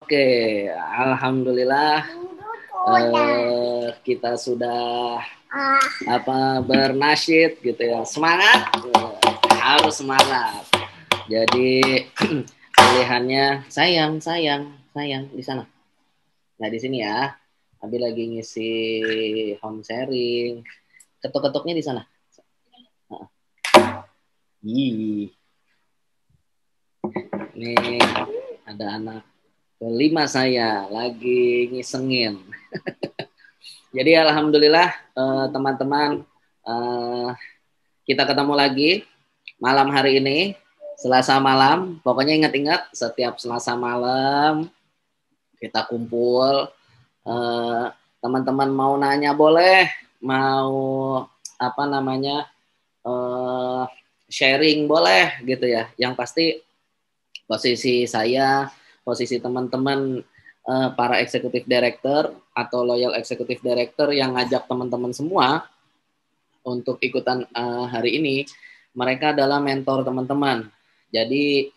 Oke, alhamdulillah kita sudah bernasyid gitu ya. Semangat, harus semangat. Jadi pilihannya sayang di sana. Nah di sini ya. Abi lagi ngisi home sharing. Ketuk-ketuknya di sana. Ih. Ini ada anak kelima saya lagi ngisengin. Jadi alhamdulillah teman-teman kita ketemu lagi malam hari ini, Selasa malam. Pokoknya ingat-ingat setiap Selasa malam kita kumpul. Teman-teman mau nanya boleh, mau sharing boleh gitu ya. Yang pasti posisi saya, posisi teman-teman para eksekutif director atau loyal eksekutif director yang ngajak teman-teman semua untuk ikutan hari ini, mereka adalah mentor teman-teman. Jadi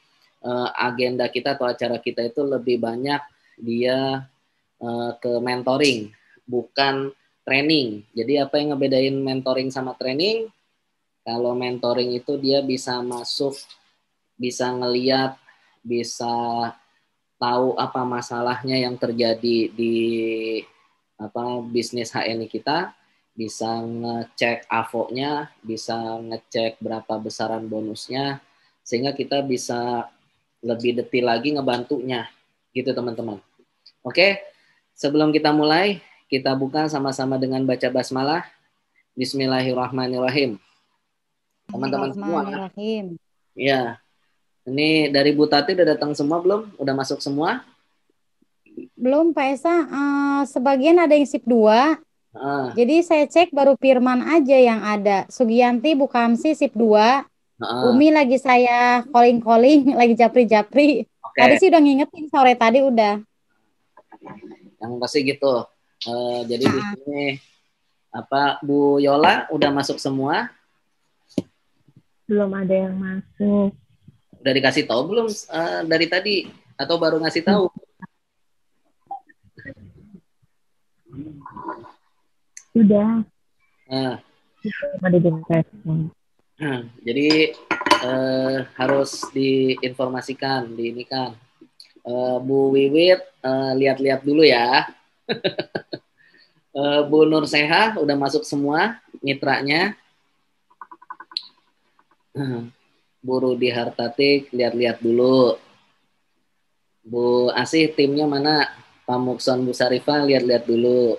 agenda kita atau acara kita itu lebih banyak dia ke mentoring, bukan training. Jadi apa yang ngebedain mentoring sama training? Kalau mentoring itu dia bisa masuk, bisa ngeliat, bisa tahu apa masalahnya yang terjadi di bisnis HNI kita, bisa ngecek AVO-nya, bisa ngecek berapa besaran bonusnya, sehingga kita bisa lebih detail lagi ngebantunya, gitu teman-teman. Oke, sebelum kita mulai, kita buka sama-sama dengan baca basmalah. Bismillahirrahmanirrahim. Teman-teman semua, ya. Ini dari Bu Tati udah datang semua belum? Udah masuk semua? Belum Pak Esa, sebagian ada yang sip 2. Jadi saya cek baru Firman aja yang ada. Sugianti, Bukamsi sip 2. Umi lagi saya calling-calling, lagi japri-japri. Tadi Oke. sih udah ngingetin sore tadi udah. Yang pasti gitu. Jadi di sini Bu Yola udah masuk semua? Belum ada yang masuk. Udah dikasih tahu belum dari tadi atau baru ngasih tahu? Sudah. Jadi harus diinformasikan, diinikan. Bu Wiwit lihat-lihat dulu ya. Bu Nur Seha udah masuk semua mitranya. Bu Rudi Hartatik lihat-lihat dulu. Bu Asih timnya mana? Pak Mukson, Bu Sarifah lihat-lihat dulu.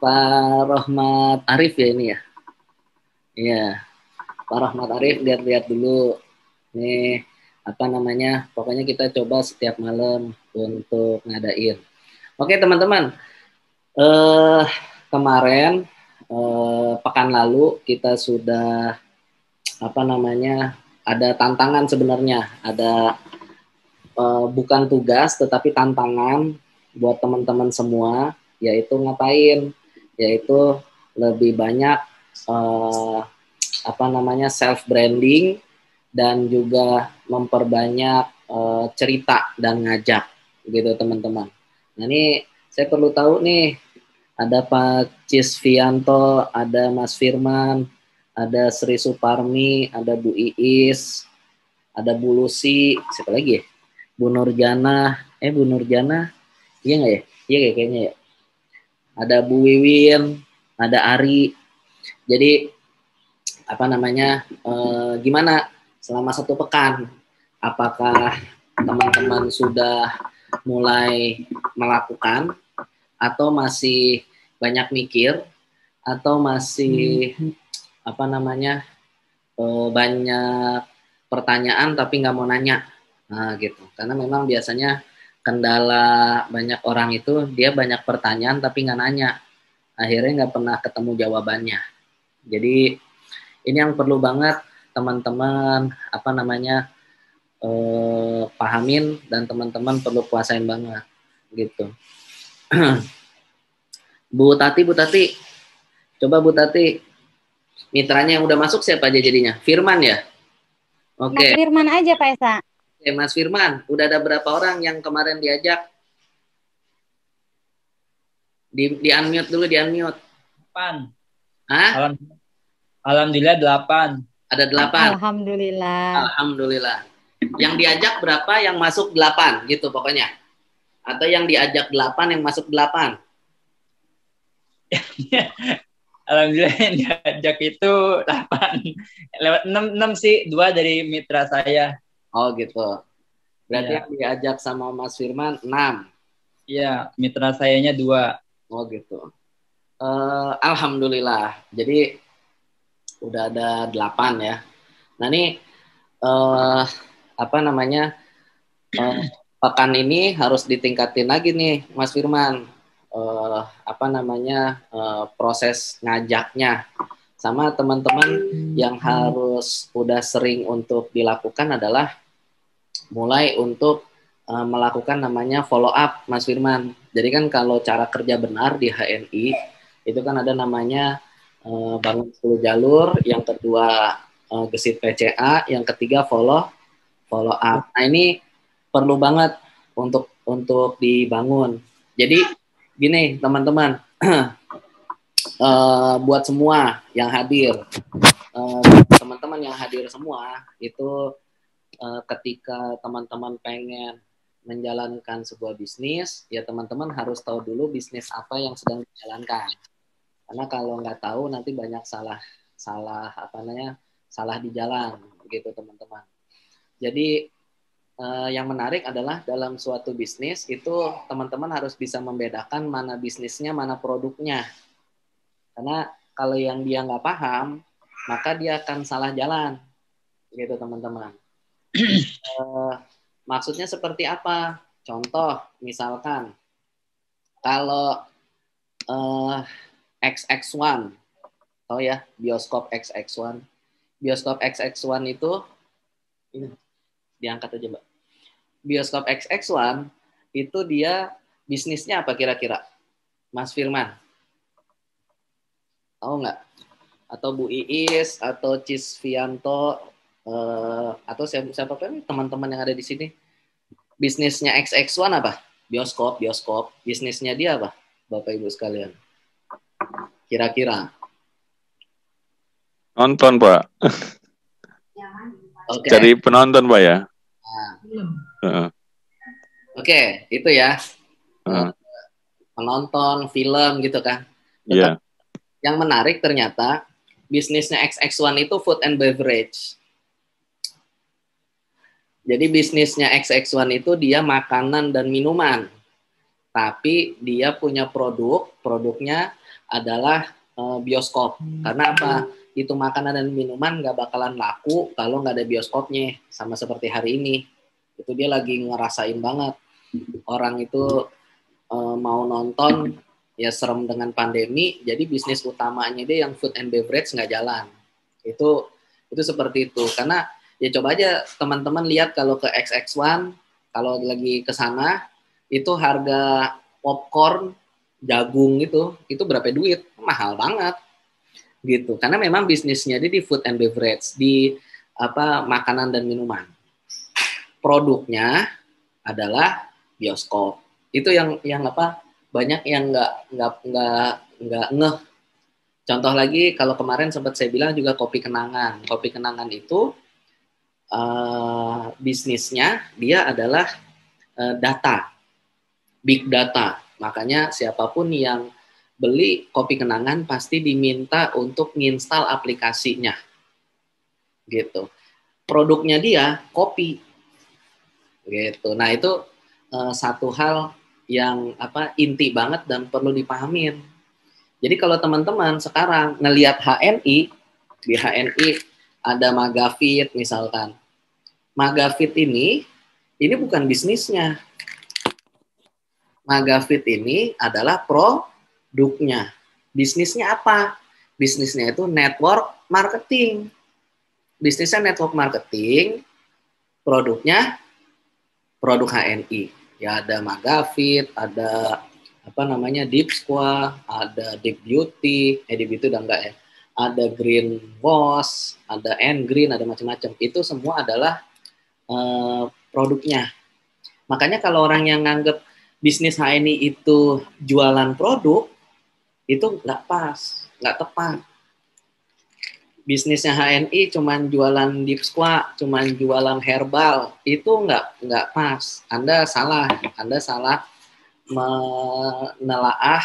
Pak Rahmat Arif ya ini ya. Iya. Pak Rahmat Arif lihat-lihat dulu. Nih pokoknya kita coba setiap malam untuk ngadain. Oke teman-teman. Kemarin pekan lalu kita sudah ada tantangan sebenarnya, ada bukan tugas tetapi tantangan buat teman-teman semua, yaitu ngapain? Yaitu lebih banyak self branding dan juga memperbanyak cerita dan ngajak gitu teman-teman. Nah ini saya perlu tahu nih, ada Pak Cisvianto, ada Mas Firman, ada Sri Suparmi, ada Bu Iis, ada Bu Lucy, siapa lagi ya? Bu Nurjana, iya nggak ya? Iya kayaknya ya. Ada Bu Wiwin, ada Ari. Jadi gimana selama 1 pekan? Apakah teman-teman sudah mulai melakukan atau masih banyak mikir atau masih banyak pertanyaan tapi nggak mau nanya? Nah gitu, karena memang biasanya kendala banyak orang itu dia banyak pertanyaan tapi nggak nanya, akhirnya nggak pernah ketemu jawabannya. Jadi ini yang perlu banget teman-teman pahamin dan teman-teman perlu kuasain banget gitu. Bu Tati, coba Bu Tati, mitranya yang udah masuk siapa aja jadinya? Firman ya? Oke. Mas Firman aja Pak Esa. Oke, Mas Firman, udah ada berapa orang yang kemarin diajak? Di unmute dulu, di unmute. 8. Hah? Alhamdulillah 8. Ada 8. Alhamdulillah. Alhamdulillah. Yang diajak berapa, yang masuk 8 gitu pokoknya. Atau yang diajak 8, yang masuk 8. Alhamdulillah yang diajak itu 8. Lewat 6 sih, 2 dari mitra saya. Oh gitu. Berarti yang diajak sama Mas Firman 6. Iya, mitra sayanya 2. Oh gitu. Alhamdulillah. Jadi udah ada 8 ya. Nah ini pekan ini harus ditingkatin lagi nih Mas Firman. Proses ngajaknya sama teman-teman yang harus udah sering untuk dilakukan adalah mulai untuk melakukan namanya follow up Mas Firman. Jadi kan kalau cara kerja benar di HNI itu kan ada namanya bangun 10 jalur, yang kedua gesit PCA, yang ketiga follow up. Nah ini perlu banget untuk dibangun. Jadi gini teman-teman, buat semua yang hadir, teman-teman yang hadir semua itu ketika teman-teman pengen menjalankan sebuah bisnis, ya teman-teman harus tahu dulu bisnis apa yang sedang dijalankan. Karena kalau nggak tahu nanti banyak salah di jalan gitu teman-teman. Jadi yang menarik adalah dalam suatu bisnis itu teman-teman harus bisa membedakan mana bisnisnya, mana produknya. Karena kalau yang dia nggak paham, maka dia akan salah jalan, gitu teman-teman. Maksudnya seperti apa? Contoh, misalkan kalau XX1, tahu ya, bioskop XX1. Bioskop XX1 itu ini diangkat aja Mbak. Bioskop XX1 itu dia bisnisnya apa kira-kira? Mas Firman? Tahu nggak? Atau Bu Iis, atau Cisvianto, atau siapa teman-teman yang ada di sini? Bisnisnya XX1 apa? Bioskop. Bisnisnya dia apa? Bapak Ibu sekalian. Kira-kira? Nonton, Pak. Okay. Jadi penonton, Pak ya. Oke, itu ya. Penonton film gitu kan. Iya. Yang menarik ternyata bisnisnya XX1 itu food and beverage. Jadi bisnisnya XX1 itu dia makanan dan minuman. Tapi dia punya produknya adalah bioskop. Karena apa? Itu makanan dan minuman nggak bakalan laku kalau nggak ada bioskopnya. Sama seperti hari ini. Itu dia lagi ngerasain banget. Orang itu mau nonton, ya serem dengan pandemi, jadi bisnis utamanya dia yang food and beverage nggak jalan. Itu seperti itu. Karena ya coba aja teman-teman lihat kalau ke XX1, kalau lagi ke sana, itu harga popcorn, jagung itu berapa duit? Mahal banget. Gitu. Karena memang bisnisnya dia di food and beverage, di makanan dan minuman. Produknya adalah bioskop. Itu yang banyak yang nggak ngeh. Contoh lagi, kalau kemarin sempat saya bilang juga kopi kenangan. Kopi kenangan itu bisnisnya dia adalah data, big data. Makanya siapapun yang beli kopi kenangan pasti diminta untuk nginstal aplikasinya. Gitu. Produknya dia kopi. Gitu. Nah, itu satu hal yang inti banget dan perlu dipahamin. Jadi kalau teman-teman sekarang ngelihat HNI, di HNI ada Magafit misalkan. Magafit ini bukan bisnisnya. Magafit ini adalah produknya. Bisnisnya apa? Bisnisnya itu network marketing. Bisnisnya network marketing, produknya produk HNI. Ya ada Magafit, ada Deep Squad, ada Deep Beauty, Deep Beauty udah enggak ya. Ada Green Wash, ada N Green, ada macam-macam. Itu semua adalah produknya. Makanya kalau orang yang nganggep bisnis HNI itu jualan produk, itu nggak pas, nggak tepat. Bisnisnya HNI cuman jualan Deep Squat, cuman jualan herbal, itu nggak pas. Anda salah menelaah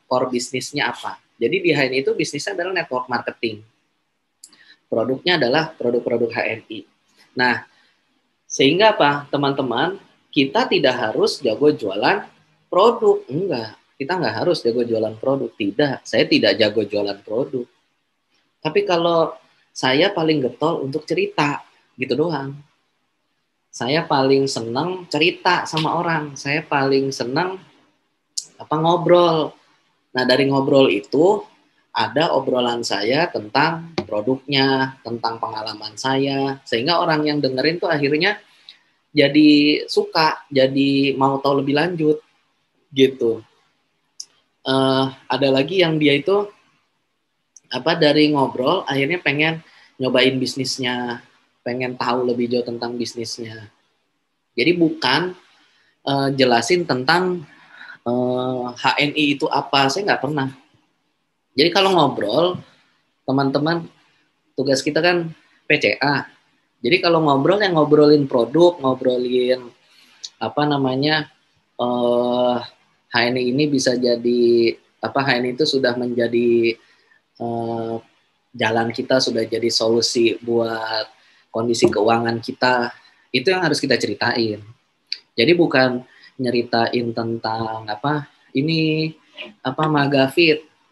core bisnisnya apa. Jadi di HNI itu bisnisnya adalah network marketing. Produknya adalah produk-produk HNI. Nah, sehingga apa, teman-teman, kita tidak harus jago jualan produk. Enggak, kita nggak harus jago jualan produk. Tidak, saya tidak jago jualan produk. Tapi kalau saya paling getol untuk cerita, gitu doang. Saya paling senang cerita sama orang. Saya paling senang ngobrol. Nah, dari ngobrol itu ada obrolan saya tentang produknya, tentang pengalaman saya, sehingga orang yang dengerin tuh akhirnya jadi suka, jadi mau tahu lebih lanjut, gitu. Ada lagi yang dia itu dari ngobrol akhirnya pengen nyobain bisnisnya, pengen tahu lebih jauh tentang bisnisnya. Jadi bukan jelasin tentang HNI itu apa, saya nggak pernah. Jadi kalau ngobrol, teman-teman, tugas kita kan PCA. Jadi kalau ngobrol yang ngobrolin produk, ngobrolin HNI ini bisa jadi HNI itu sudah menjadi jalan kita, sudah jadi solusi buat kondisi keuangan kita. Itu yang harus kita ceritain. Jadi bukan nyeritain tentang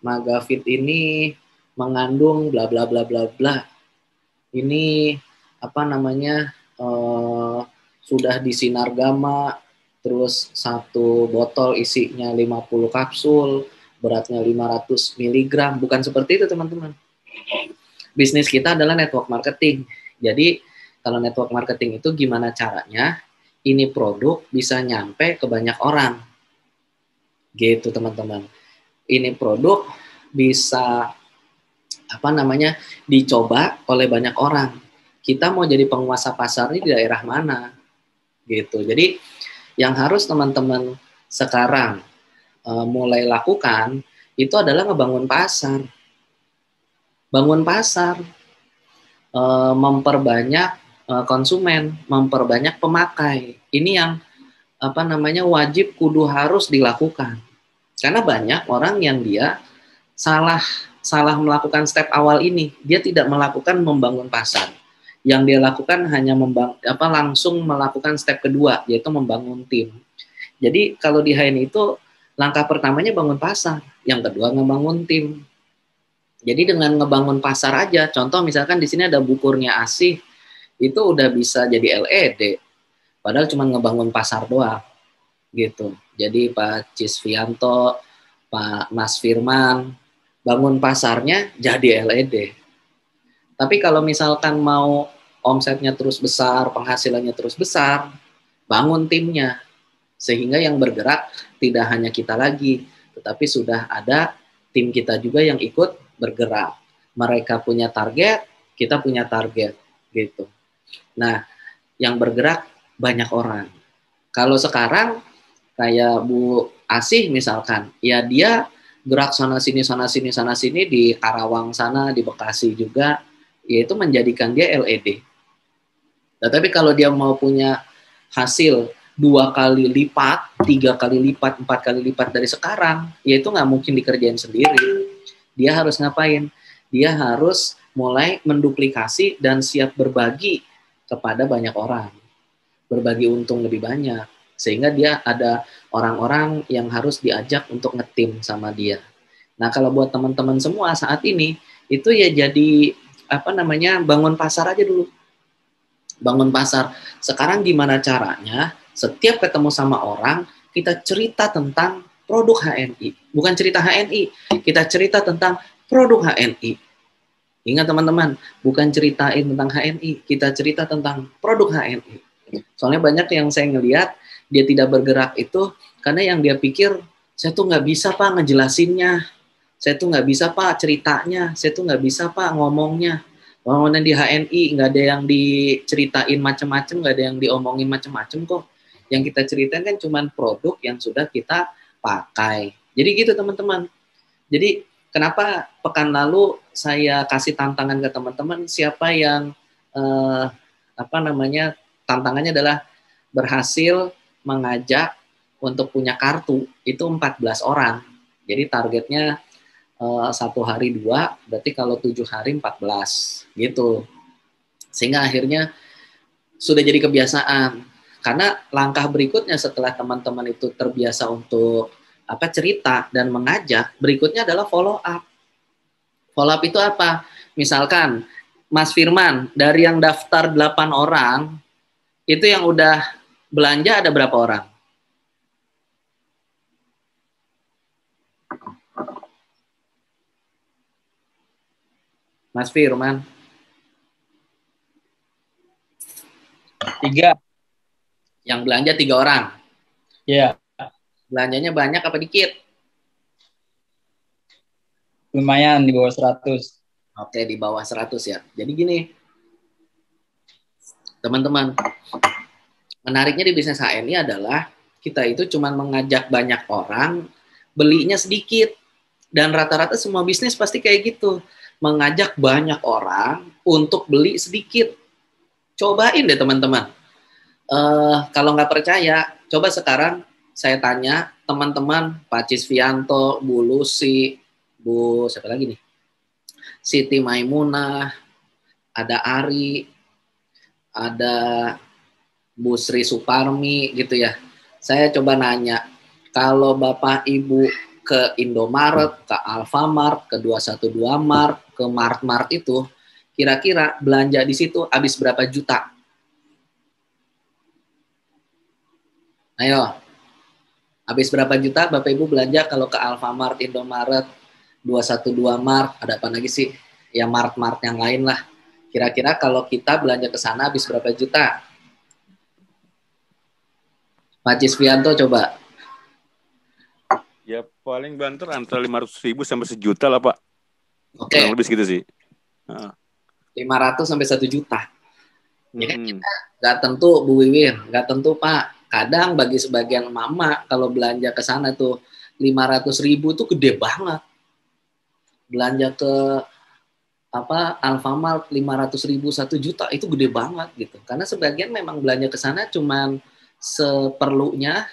Magafit ini mengandung bla bla bla bla bla. Ini sudah disinar gamma, terus satu botol isinya 50 kapsul, beratnya 500 mg. Bukan seperti itu, teman-teman. Bisnis kita adalah network marketing. Jadi kalau network marketing itu gimana caranya ini produk bisa nyampe ke banyak orang. Gitu, teman-teman. Ini produk bisa dicoba oleh banyak orang. Kita mau jadi penguasa pasar di daerah mana, gitu. Jadi yang harus teman-teman sekarang mulai lakukan itu adalah ngebangun pasar, bangun pasar, memperbanyak konsumen, memperbanyak pemakai. Ini yang wajib kudu harus dilakukan. Karena banyak orang yang dia salah melakukan step awal ini. Dia tidak melakukan membangun pasar. Yang dia lakukan hanya langsung melakukan step kedua, yaitu membangun tim. Jadi kalau di HNI itu langkah pertamanya bangun pasar, yang kedua ngebangun tim. Jadi dengan ngebangun pasar aja, contoh misalkan di sini ada bukurnya Asih, itu udah bisa jadi LED. Padahal cuma ngebangun pasar doang. Gitu. Jadi Pak Cisvianto, Pak Mas Firman, bangun pasarnya jadi LED. Tapi kalau misalkan mau omsetnya terus besar, penghasilannya terus besar, bangun timnya. Sehingga yang bergerak tidak hanya kita lagi, tetapi sudah ada tim kita juga yang ikut bergerak. Mereka punya target, kita punya target. Gitu. Nah, yang bergerak banyak orang. Kalau sekarang kayak Bu Asih misalkan, ya dia gerak sana sini di Karawang sana, di Bekasi juga, yaitu menjadikan dia LED. Tetapi kalau dia mau punya hasil 2 kali lipat, 3 kali lipat, 4 kali lipat dari sekarang, ya itu nggak mungkin dikerjain sendiri. Dia harus ngapain? Dia harus mulai menduplikasi dan siap berbagi kepada banyak orang. Berbagi untung lebih banyak. Sehingga dia ada orang-orang yang harus diajak untuk ngetim sama dia. Nah, kalau buat teman-teman semua saat ini, itu ya jadi bangun pasar aja dulu. Bangun pasar. Sekarang gimana caranya setiap ketemu sama orang, kita cerita tentang produk HNI. Bukan cerita HNI, kita cerita tentang produk HNI. Ingat teman-teman, bukan ceritain tentang HNI, kita cerita tentang produk HNI. Soalnya banyak yang saya ngelihat, dia tidak bergerak itu karena yang dia pikir, saya tuh nggak bisa Pak ngejelasinnya, saya tuh nggak bisa Pak ceritanya, saya tuh nggak bisa Pak ngomongnya. Bangunan di HNI nggak ada yang diceritain macam-macam, nggak ada yang diomongin macam-macam kok. Yang kita ceritain kan cuma produk yang sudah kita pakai. Jadi gitu teman-teman. Jadi kenapa pekan lalu saya kasih tantangan ke teman-teman, siapa yang tantangannya adalah berhasil mengajak untuk punya kartu itu 14 orang. Jadi targetnya 1 hari 2, berarti kalau 7 hari 14 gitu. Sehingga akhirnya sudah jadi kebiasaan. Karena langkah berikutnya setelah teman-teman itu terbiasa untuk cerita dan mengajak, berikutnya adalah follow up. Follow up itu apa? Misalkan Mas Firman, dari yang daftar 8 orang, itu yang udah belanja ada berapa orang? Mas Firman. 3. Yang belanja 3 orang. Iya. Belanjanya banyak apa dikit? Lumayan di bawah 100. Oke, di bawah 100 ya. Jadi gini, teman-teman, menariknya di bisnis HNI adalah kita itu cuma mengajak banyak orang, belinya sedikit. Dan rata-rata semua bisnis pasti kayak gitu. Mengajak banyak orang untuk beli sedikit. Cobain deh teman-teman. Kalau nggak percaya, coba sekarang saya tanya teman-teman Pak Cisvianto, Bu Lucy, Bu siapa lagi nih? Siti Maimunah, ada Ari, ada Bu Sri Suparmi gitu ya. Saya coba nanya, kalau Bapak Ibu ke Indomaret, ke Alfamart, ke 212 Mart, ke Mart-Mart itu, kira-kira belanja di situ habis berapa juta? Ayo, habis berapa juta Bapak Ibu belanja kalau ke Alfamart, Indomaret, 212 Mart, ada apa lagi sih? Ya Mart-Mart yang lain lah. Kira-kira kalau kita belanja ke sana habis berapa juta? Pak Cisvianto coba. Ya paling banter antara 500.000 sampai 1 juta lah Pak. Oke. Kurang lebih segitu sih. 500 sampai 1 juta. Ya kan kita nggak tentu Bu Wiwin, nggak tentu Pak. Kadang bagi sebagian mama kalau belanja ke sana tuh 500.000 tuh gede banget. Belanja ke Alfamart 500.000 1 juta itu gede banget gitu. Karena sebagian memang belanja ke sana cuman seperlunya,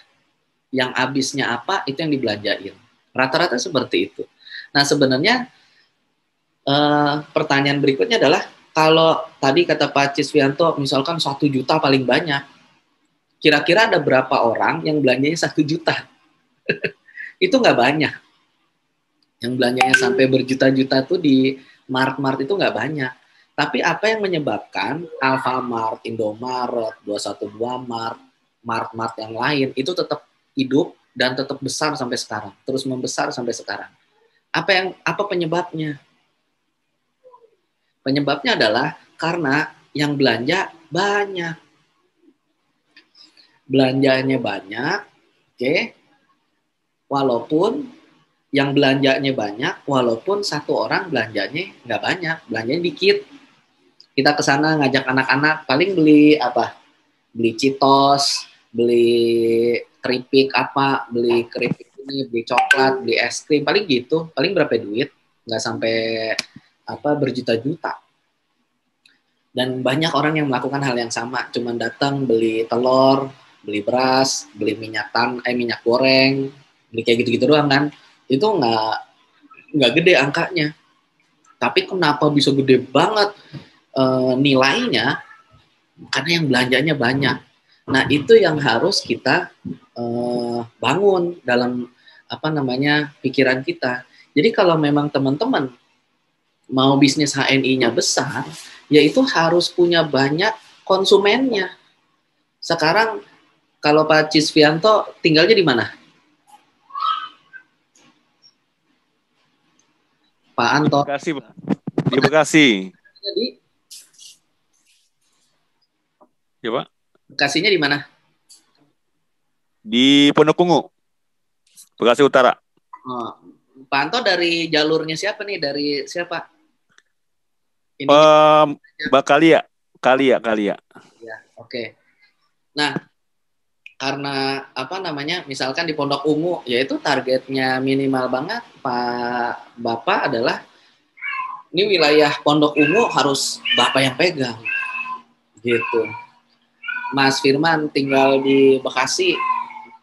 yang habisnya apa itu yang dibelanjain. Rata-rata seperti itu. Nah sebenarnya pertanyaan berikutnya adalah, kalau tadi kata Pak Cisvianto misalkan 1 juta paling banyak, kira-kira ada berapa orang yang belanjanya 1 juta? Itu nggak banyak. Yang belanjanya sampai berjuta-juta tuh di Mart-Mart itu nggak banyak. Tapi apa yang menyebabkan Alfamart, Indomaret, 212 Mart, Mart-Mart yang lain itu tetap hidup dan tetap besar sampai sekarang, terus membesar sampai sekarang? Apa penyebabnya? Penyebabnya adalah karena yang belanja banyak. Belanjanya banyak, oke. Walaupun yang belanjanya banyak, walaupun satu orang belanjanya nggak banyak, belanjanya dikit. Kita ke sana ngajak anak-anak, paling beli apa? Beli Cheetos, beli keripik beli keripik ini, beli coklat, beli es krim, paling gitu. Paling berapa duit? Nggak sampai berjuta-juta. Dan banyak orang yang melakukan hal yang sama, cuman datang beli telur, beli beras, beli minyak goreng, beli kayak gitu-gitu doang kan. Itu nggak gede angkanya. Tapi kenapa bisa gede banget nilainya? Karena yang belanjanya banyak. Nah itu yang harus kita bangun dalam pikiran kita. Jadi kalau memang teman-teman mau bisnis HNI-nya besar, yaitu harus punya banyak konsumennya. Sekarang kalau Pak Cisvianto tinggalnya di mana? Pak Anto. Bekasi, Pak. Di Bekasi. Jadi, ya Pak. Bekasinya di mana? Di Pondokungu, Bekasi Utara. Oh, Pak Anto dari jalurnya siapa nih? Dari siapa? Ini Kalia. Ya, oke. Nah, karena apa namanya, misalkan di Pondok Ungu, yaitu targetnya minimal banget Pak Bapak adalah ini wilayah Pondok Ungu harus Bapak yang pegang, gitu. Mas Firman tinggal di Bekasi,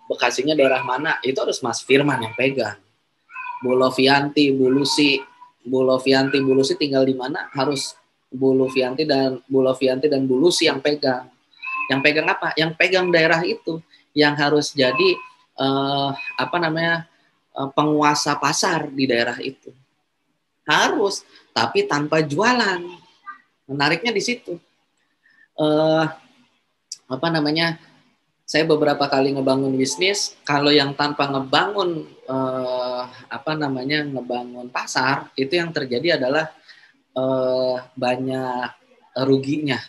Bekasinya daerah mana, itu harus Mas Firman yang pegang. Bu Lovianti, Bu Lucy tinggal di mana, harus Bu Lovianti dan Bu Lucy yang pegang. Yang pegang apa? Yang pegang daerah itu, yang harus jadi penguasa pasar di daerah itu. Harus, tapi tanpa jualan. Menariknya di situ. Saya beberapa kali ngebangun bisnis, kalau yang tanpa ngebangun ngebangun pasar, itu yang terjadi adalah banyak ruginya.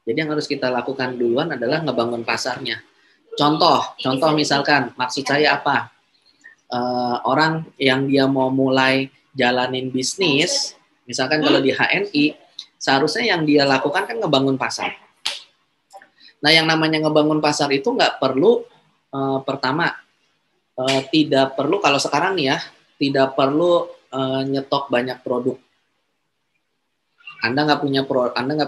Jadi yang harus kita lakukan duluan adalah ngebangun pasarnya. Contoh misalkan, maksud saya apa? Orang yang dia mau mulai jalanin bisnis, misalkan kalau di HNI, seharusnya yang dia lakukan kan ngebangun pasar. Nah, yang namanya ngebangun pasar itu nggak perlu, tidak perlu, kalau sekarang nih ya, tidak perlu nyetok banyak produk. Anda nggak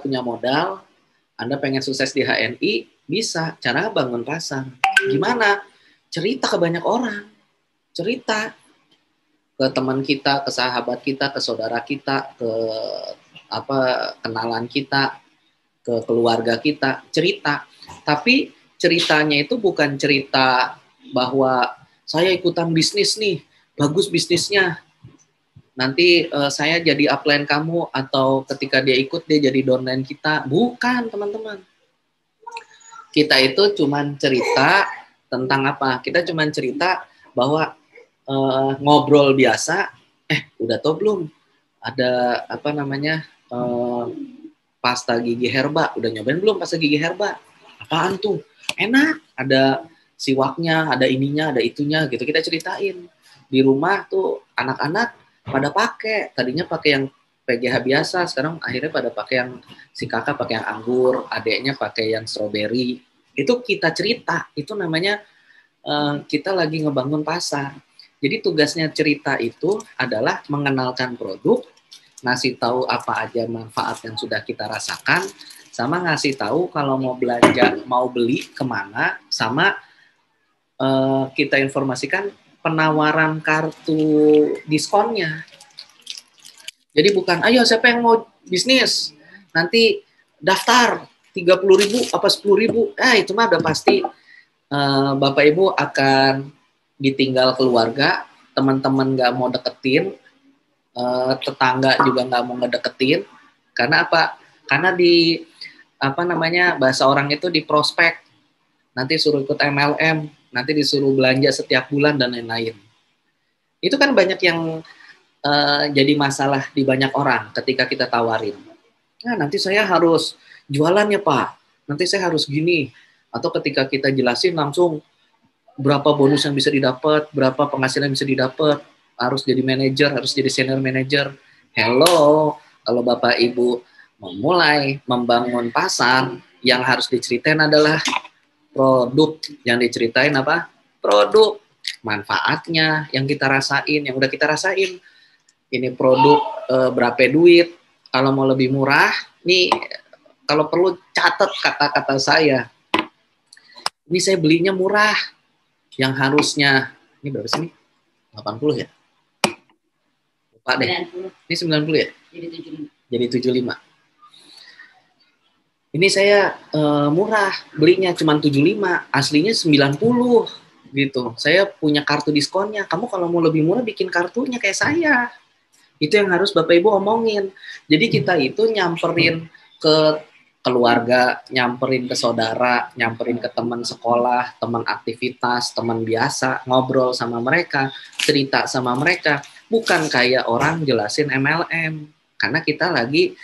punya modal, Anda pengen sukses di HNI, bisa. Cara bangun pasar. Gimana? Cerita ke banyak orang. Cerita ke teman kita, ke sahabat kita, ke saudara kita, ke kenalan kita, ke keluarga kita, cerita. Tapi ceritanya itu bukan cerita bahwa saya ikutan bisnis nih, bagus bisnisnya, nanti saya jadi upline kamu, atau ketika dia ikut dia jadi downline kita. Bukan, teman-teman. Kita itu cuman cerita tentang apa? Kita cuman cerita bahwa ngobrol biasa, udah tau belum? Ada pasta gigi herba, udah nyobain belum pasta gigi herba? Apaan tuh? Enak, ada siwaknya, ada ininya, ada itunya gitu. Kita ceritain. Di rumah tuh anak-anak pada pakai, tadinya pakai yang PGH biasa, sekarang akhirnya pada pakai yang, si kakak pakai yang anggur, adeknya pakai yang strawberry. Itu kita cerita, itu namanya kita lagi ngebangun pasar. Jadi tugasnya cerita itu adalah mengenalkan produk, ngasih tahu apa aja manfaat yang sudah kita rasakan, sama ngasih tahu kalau mau belanja, mau beli kemana, sama kita informasikan penawaran kartu diskonnya. Jadi bukan, ayo siapa yang mau bisnis, nanti daftar 30.000 apa 10.000, itu mah udah pasti Bapak Ibu akan ditinggal keluarga, teman-teman nggak mau deketin, tetangga juga nggak mau ngedeketin. Karena apa? Karena di bahasa orang itu di prospek, nanti suruh ikut MLM, nanti disuruh belanja setiap bulan dan lain-lain. Itu kan banyak yang jadi masalah di banyak orang ketika kita tawarin. Nah, nanti saya harus jualan ya Pak, nanti saya harus gini. Atau ketika kita jelasin langsung berapa bonus yang bisa didapat, berapa penghasilan yang bisa didapat, harus jadi manajer, harus jadi senior manager. Hello, kalau Bapak Ibu memulai membangun pasar, yang harus diceritain adalah produk. Yang diceritain apa? Produk, manfaatnya yang kita rasain, yang udah kita rasain. Ini produk berapa duit, kalau mau lebih murah, nih kalau perlu catat kata-kata saya. Ini saya belinya murah, yang harusnya, ini berapa sih nih? 80 ya? Lupa deh. 90. Ini 90 ya? Jadi 75. Ini saya murah, belinya cuma 75, aslinya 90 gitu. Saya punya kartu diskonnya. Kamu kalau mau lebih murah bikin kartunya kayak saya. Itu yang harus Bapak Ibu omongin. Jadi kita itu nyamperin ke keluarga, nyamperin ke saudara, nyamperin ke teman sekolah, teman aktivitas, teman biasa, ngobrol sama mereka, cerita sama mereka. Bukan kayak orang jelasin MLM. Karena kita lagi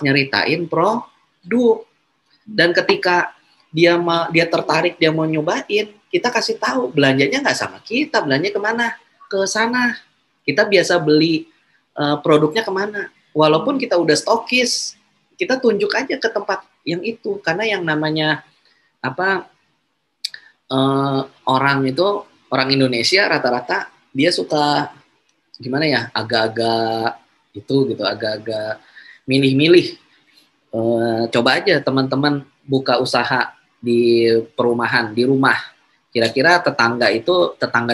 nyeritain produk. Dan ketika dia tertarik, dia mau nyobain, kita kasih tahu belanjanya nggak sama kita, belanja kemana? Ke sana. Kita biasa beli produknya kemana? walaupun kita udah stokis, kita tunjuk aja ke tempat yang itu, karena yang namanya orang Indonesia rata-rata dia suka gimana ya, agak-agak itu gitu, agak-agak milih-milih. Coba aja teman-teman buka usaha di perumahan, di rumah. Kira-kira tetangga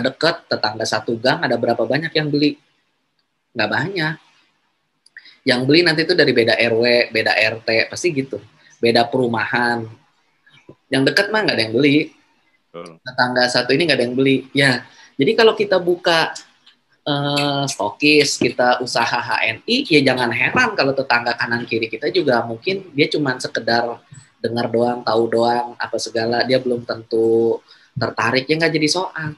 dekat, tetangga satu gang, ada berapa banyak yang beli? Nggak banyak. Yang beli nanti itu dari beda RW, beda RT, pasti gitu. Beda perumahan. Yang dekat mah nggak ada yang beli. Tetangga satu ini nggak ada yang beli. Ya, jadi kalau kita buka stokis, kita usaha HNI, ya jangan heran kalau tetangga kanan kiri kita juga mungkin dia cuma sekedar dengar doang, tahu doang, apa segala, dia belum tentu tertarik, ya nggak jadi soal.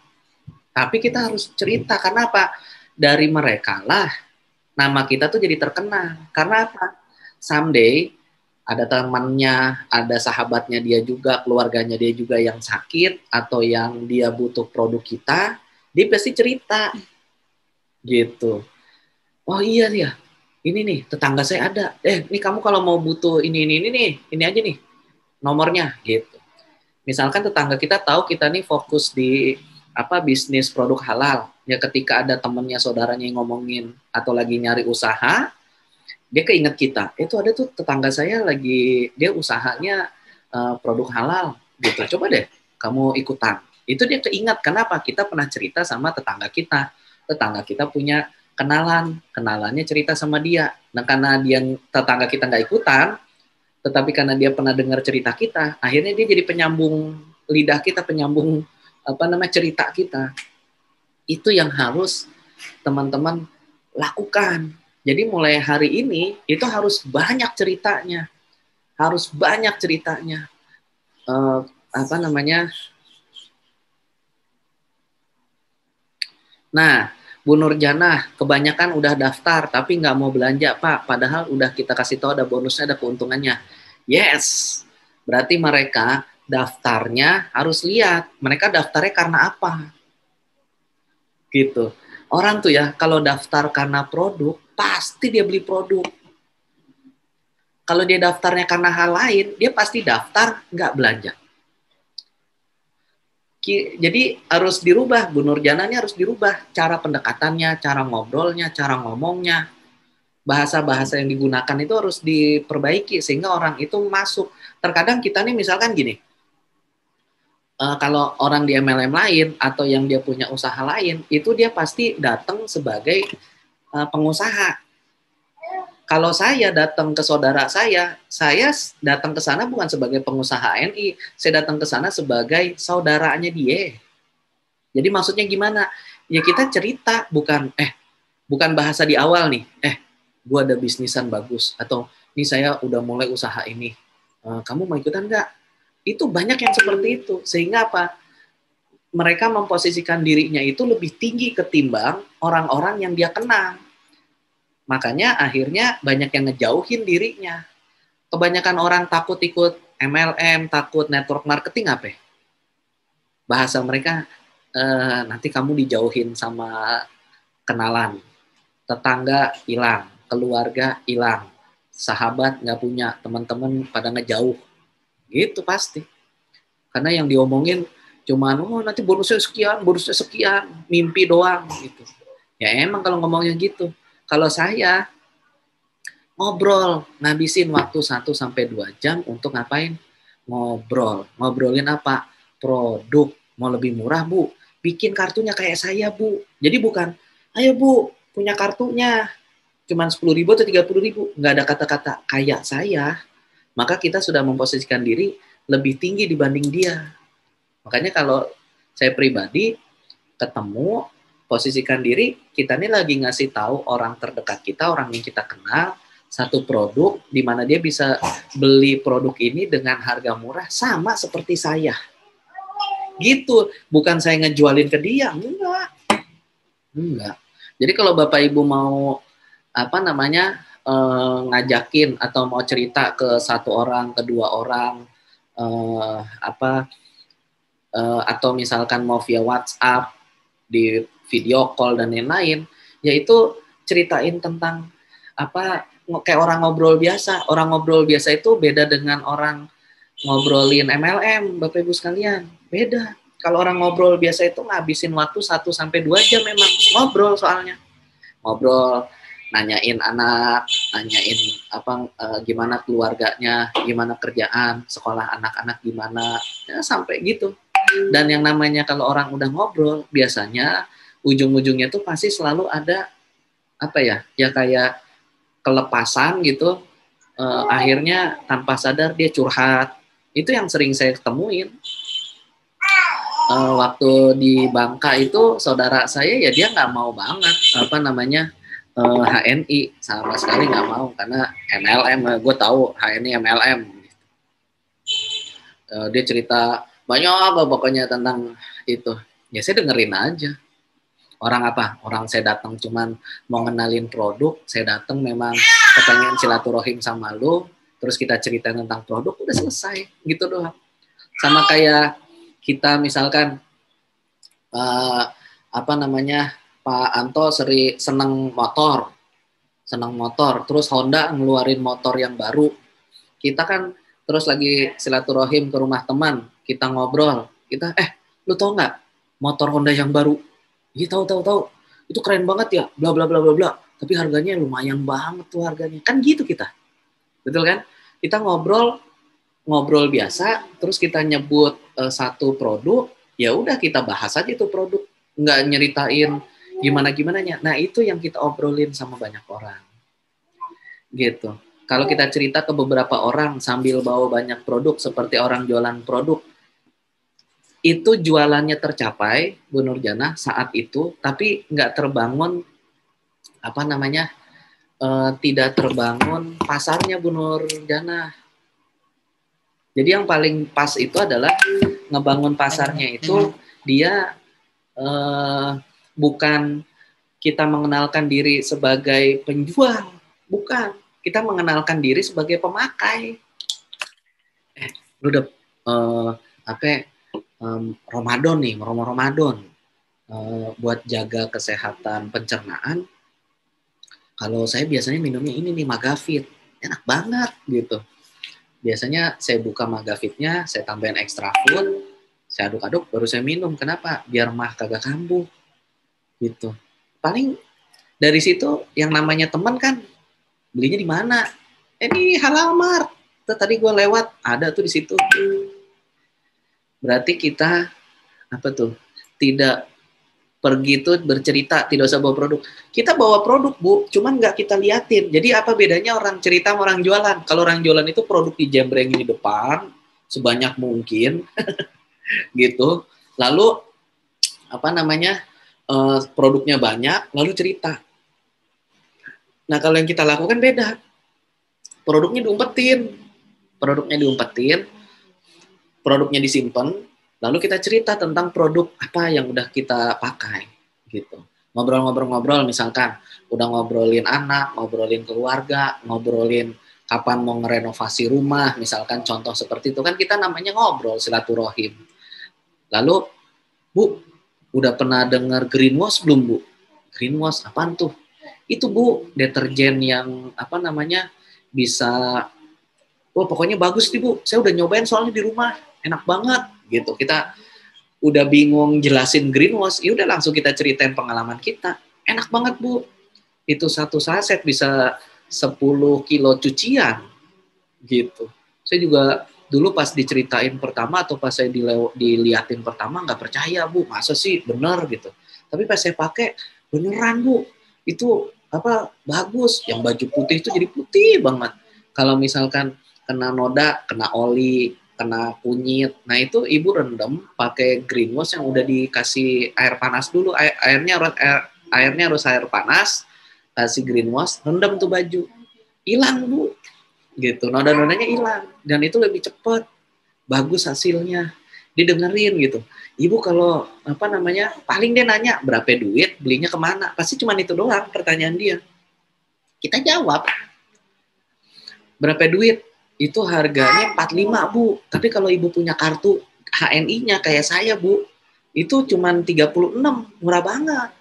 Tapi kita harus cerita, karena apa? Dari mereka lah nama kita tuh jadi terkenal. Karena apa? Someday ada temannya, ada sahabatnya dia juga, keluarganya dia juga yang sakit atau yang dia butuh produk kita, dia pasti cerita gitu. Oh iya ya, ini nih tetangga saya ada. Ini kamu kalau mau butuh ini nih, ini aja nih nomornya gitu. Misalkan tetangga kita tahu kita nih fokus di bisnis produk halal. Ya ketika ada temennya, saudaranya yang ngomongin atau lagi nyari usaha, dia keinget kita. Itu ada tuh tetangga saya lagi, dia usahanya produk halal gitu. Coba deh kamu ikutan. Itu dia keinget. Kenapa? Kita pernah cerita sama tetangga kita. Tetangga kita punya kenalannya cerita sama dia. Nah karena tetangga kita nggak ikutan, tetapi karena dia pernah dengar cerita kita, akhirnya dia jadi penyambung lidah kita, penyambung cerita kita. Itu yang harus teman-teman lakukan. Jadi mulai hari ini itu harus banyak ceritanya, Nah, Bu Nurjana, kebanyakan udah daftar tapi nggak mau belanja, Pak. Padahal udah kita kasih tahu ada bonusnya, ada keuntungannya. Yes, berarti mereka daftarnya harus lihat. Mereka daftarnya karena apa? Gitu. Orang tuh ya, kalau daftar karena produk, pasti dia beli produk. Kalau dia daftarnya karena hal lain, dia pasti daftar nggak belanja. Jadi harus dirubah, Bu Nurjana ini harus dirubah cara pendekatannya, cara ngobrolnya, cara ngomongnya. Bahasa-bahasa yang digunakan itu harus diperbaiki sehingga orang itu masuk. Terkadang kita nih misalkan gini, kalau orang di MLM lain atau yang dia punya usaha lain, itu dia pasti datang sebagai pengusaha. Kalau saya datang ke saudara saya datang ke sana bukan sebagai pengusaha NI, saya datang ke sana sebagai saudaranya dia. Jadi maksudnya gimana? Ya kita cerita, bukan bahasa di awal nih, gua ada bisnisan bagus, atau ini saya udah mulai usaha ini, kamu mau ikutan nggak? Itu banyak yang seperti itu, sehingga apa? Mereka memposisikan dirinya itu lebih tinggi ketimbang orang-orang yang dia kenal. Makanya akhirnya banyak yang ngejauhin dirinya. Kebanyakan orang takut ikut MLM, takut network marketing apa? Bahasa mereka, nanti kamu dijauhin sama kenalan, tetangga hilang, keluarga hilang, sahabat nggak punya, teman-teman pada ngejauh. Gitu pasti. Karena yang diomongin cuman, nanti bonusnya sekian, mimpi doang gitu. Ya emang kalau ngomongnya gitu. Kalau saya ngobrol, ngabisin waktu 1-2 jam untuk ngapain? Ngobrol. Ngobrolin apa? Produk. Mau lebih murah, Bu? Bikin kartunya kayak saya, Bu. Jadi bukan, ayo Bu, punya kartunya. Cuman 10.000 atau 30.000. Nggak ada kata-kata kayak saya. Maka kita sudah memposisikan diri lebih tinggi dibanding dia. Makanya kalau saya pribadi ketemu, posisikan diri, kita ini lagi ngasih tahu orang terdekat kita, orang yang kita kenal, satu produk di mana dia bisa beli produk ini dengan harga murah sama seperti saya. Gitu, bukan saya ngejualin ke dia, enggak. Jadi kalau Bapak Ibu mau ngajakin atau mau cerita ke satu orang, kedua orang, atau misalkan mau via WhatsApp, di video call dan lain-lain, yaitu ceritain tentang kayak orang ngobrol biasa. Orang ngobrol biasa itu beda dengan orang ngobrolin MLM, Bapak Ibu sekalian. Beda. Kalau orang ngobrol biasa itu ngabisin waktu 1-2 jam memang ngobrol soalnya. Ngobrol, nanyain anak, nanyain gimana keluarganya, gimana kerjaan, sekolah anak-anak gimana, ya sampai gitu. Dan yang namanya kalau orang udah ngobrol, biasanya ujung-ujungnya tuh pasti selalu ada ya kayak kelepasan gitu. Akhirnya tanpa sadar dia curhat. Itu yang sering saya ketemuin. Waktu di Bangka itu saudara saya ya dia nggak mau banget HNI, sama sekali nggak mau karena MLM. Gue tahu HNI MLM. Dia cerita banyak pokoknya tentang itu. Ya saya dengerin aja. Orang saya datang cuman mau ngenalin produk, saya datang memang kepengen silaturahim sama lu, terus kita cerita tentang produk, udah selesai gitu doang. Sama kayak kita misalkan Pak Anto seneng motor, terus Honda ngeluarin motor yang baru, kita kan terus lagi silaturahim ke rumah teman, kita ngobrol, lu tau nggak motor Honda yang baru? Iya tahu, itu keren banget ya, bla bla bla bla bla, tapi harganya lumayan banget tuh harganya, kan gitu kita, betul kan? Kita ngobrol biasa, terus kita nyebut satu produk, ya udah kita bahas aja itu produk, nggak nyeritain gimana-gimananya. Nah itu yang kita obrolin sama banyak orang, gitu. Kalau kita cerita ke beberapa orang sambil bawa banyak produk seperti orang jualan produk, itu jualannya tercapai, Bu Nurjana, saat itu, tapi nggak terbangun tidak terbangun pasarnya, Bu Nurjana. Jadi yang paling pas itu adalah ngebangun pasarnya itu dia bukan kita mengenalkan diri sebagai penjual, bukan. Kita mengenalkan diri sebagai pemakai. Lu udah Ramadan nih, Ramadan buat jaga kesehatan pencernaan. Kalau saya biasanya minumnya ini nih, Magafit, enak banget gitu. Biasanya saya buka Magafitnya, saya tambahin extra food, saya aduk-aduk, baru saya minum. Kenapa? Biar mah kagak kambuh gitu. Paling dari situ yang namanya teman kan, belinya di mana? Ini Halal Mart. Tadi gue lewat, ada tuh di situ. Berarti kita tidak pergi tuh bercerita, tidak usah bawa produk. Kita bawa produk, Bu, cuman nggak kita liatin. Jadi apa bedanya orang cerita sama orang jualan? Kalau orang jualan itu produk dijembrengin di depan sebanyak mungkin, gitu. Lalu produknya banyak, lalu cerita. Nah kalau yang kita lakukan beda. Produknya diumpetin, produknya disimpan, lalu kita cerita tentang produk apa yang udah kita pakai, gitu. Ngobrol-ngobrol misalkan, udah ngobrolin anak, ngobrolin keluarga, ngobrolin kapan mau ngerenovasi rumah, misalkan contoh seperti itu, kan kita namanya ngobrol, silaturahim. Lalu, Bu, udah pernah dengar greenwash belum, Bu? Greenwash apaan tuh? Itu, Bu, deterjen yang bisa, pokoknya bagus nih, Bu, saya udah nyobain soalnya di rumah, enak banget gitu. Kita udah bingung jelasin greenwash, ya udah langsung kita ceritain pengalaman kita. Enak banget, Bu. Itu satu saset bisa 10 kilo cucian gitu. Saya juga dulu pas diceritain pertama atau pas saya diliatin pertama nggak percaya, Bu. Masa sih bener gitu. Tapi pas saya pakai beneran, Bu. Itu bagus. Yang baju putih itu jadi putih banget. Kalau misalkan kena noda, kena oli, kena kunyit. Nah itu ibu rendam pakai greenwash yang udah dikasih air panas dulu. Airnya harus air panas, kasih greenwash, rendam tuh baju. Hilang, Bu. Gitu. Noda-nodanya hilang. Dan itu lebih cepat. Bagus hasilnya. Didengerin gitu. Ibu kalau paling dia nanya berapa duit, belinya kemana. Pasti cuma itu doang pertanyaan dia. Kita jawab. Berapa duit? Itu harganya 45, Bu. Tapi kalau ibu punya kartu HNI-nya kayak saya, Bu, itu cuma 36, murah banget.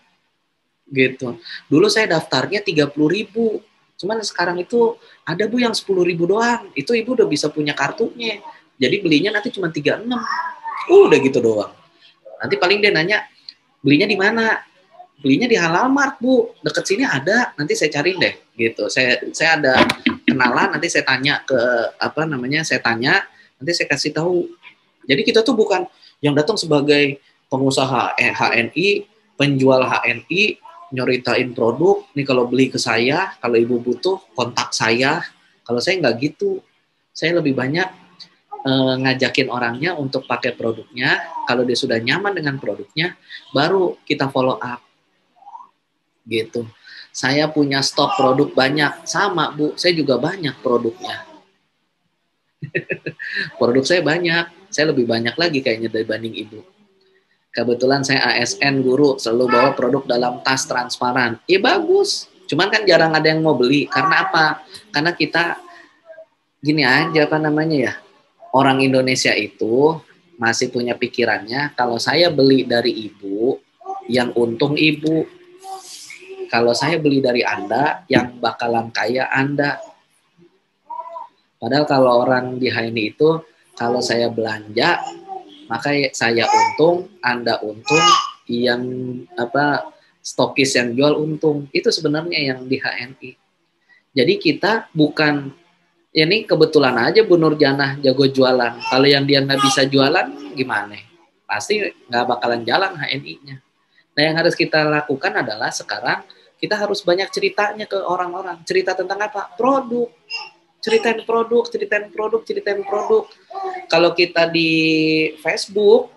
Gitu. Dulu saya daftarnya 30.000. Cuman sekarang itu ada Bu yang 10.000 doang. Itu Ibu udah bisa punya kartunya. Jadi belinya nanti cuma 36. Udah gitu doang. Nanti paling dia nanya, belinya di mana? Belinya di Halal Mart, Bu. Deket sini ada, nanti saya cariin deh. Gitu. Saya ada kenalan, nanti saya tanya ke saya tanya, nanti saya kasih tahu. Jadi kita tuh bukan yang datang sebagai pengusaha HNI, penjual HNI, nyoritain produk, nih kalau beli ke saya, kalau Ibu butuh kontak saya. Kalau saya nggak gitu, saya lebih banyak ngajakin orangnya untuk pakai produknya. Kalau dia sudah nyaman dengan produknya, baru kita follow up. Gitu. Saya punya stok produk banyak, sama Bu, saya juga banyak produknya. Produk saya banyak, saya lebih banyak lagi kayaknya dibanding Ibu. Kebetulan saya ASN guru, selalu bawa produk dalam tas transparan. Ya bagus, cuman kan jarang ada yang mau beli. Karena apa? Karena kita gini aja ya, orang Indonesia itu masih punya pikirannya, kalau saya beli dari Ibu, yang untung Ibu. Kalau saya beli dari Anda, yang bakalan kaya Anda. Padahal kalau orang di HNI itu, kalau saya belanja, maka saya untung, Anda untung, yang stokis yang jual untung. Itu sebenarnya yang di HNI. Jadi kita bukan, ini kebetulan aja Bu Nurjanah jago jualan. Kalau yang dia nggak bisa jualan, gimana? Pasti nggak bakalan jalan HNI-nya. Nah yang harus kita lakukan adalah sekarang kita harus banyak ceritanya ke orang-orang. Cerita tentang apa? Produk. Ceritain produk, ceritain produk, ceritain produk. Kalau kita di Facebook,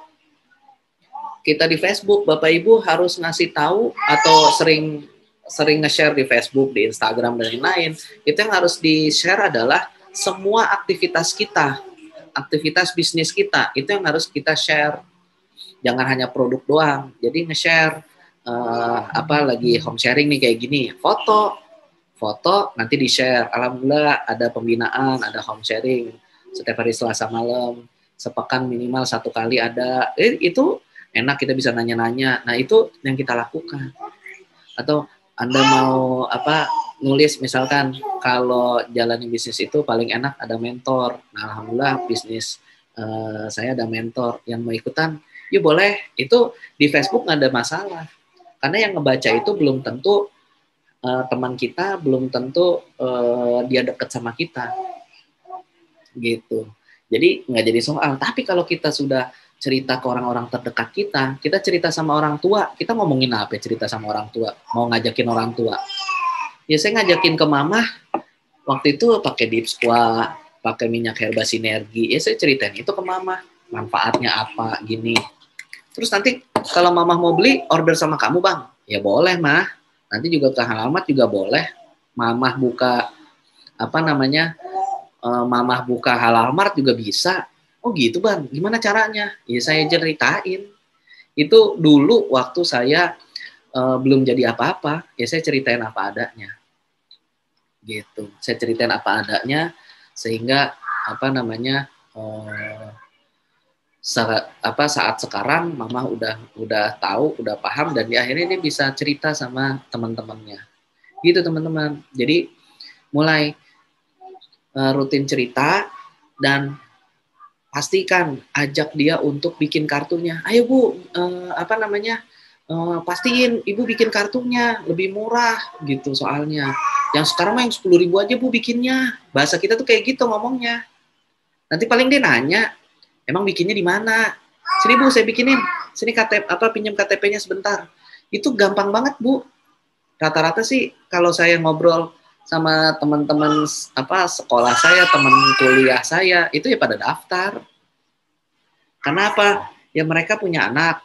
Bapak Ibu harus ngasih tahu atau sering nge-share di Facebook, di Instagram, dan lain-lain. Itu yang harus di-share adalah semua aktivitas kita, aktivitas bisnis kita, itu yang harus kita share. Jangan hanya produk doang. Jadi nge-share, lagi home sharing nih kayak gini, foto nanti di-share. Alhamdulillah ada pembinaan, ada home sharing setiap hari Selasa malam, sepekan minimal 1 kali ada. Itu enak, kita bisa nanya-nanya. Nah itu yang kita lakukan. Atau Anda mau nulis misalkan, kalau jalani bisnis itu paling enak ada mentor. Nah alhamdulillah bisnis saya ada mentor. Yang mau ikutan, ya boleh. Itu di Facebook nggak ada masalah. Karena yang ngebaca itu belum tentu teman kita, belum tentu dia dekat sama kita, gitu. Jadi nggak jadi soal. Tapi kalau kita sudah cerita ke orang-orang terdekat kita, kita cerita sama orang tua, kita ngomongin apa? Cerita sama orang tua, mau ngajakin orang tua. Ya saya ngajakin ke mama, waktu itu pakai Deep Squat, pakai minyak herba sinergi. Ya saya ceritain itu ke mama, manfaatnya apa, gini. Terus nanti kalau mama mau beli, order sama kamu Bang. Ya boleh Mah. Nanti juga ke Halamat juga boleh. Mamah buka mamah buka Halal Mart juga bisa. Oh gitu Bang, gimana caranya? Ya saya ceritain. Itu dulu waktu saya belum jadi apa-apa, ya saya ceritain apa adanya. Gitu. Saya ceritain apa adanya sehingga saat sekarang mama udah tahu, udah paham, dan di akhirnya dia bisa cerita sama teman-temannya. Gitu teman-teman. Jadi mulai rutin cerita dan pastikan ajak dia untuk bikin kartunya. Ayo Bu, pastiin Ibu bikin kartunya lebih murah gitu soalnya. Yang sekarang mah yang 10.000 aja Bu bikinnya. Bahasa kita tuh kayak gitu ngomongnya. Nanti paling dia nanya, emang bikinnya di mana? Sini Bu, saya bikinin. Sini pinjam KTP-nya sebentar. Itu gampang banget Bu. Rata-rata sih kalau saya ngobrol sama teman-teman sekolah saya, teman kuliah saya, itu ya pada daftar. Karena apa? Ya mereka punya anak.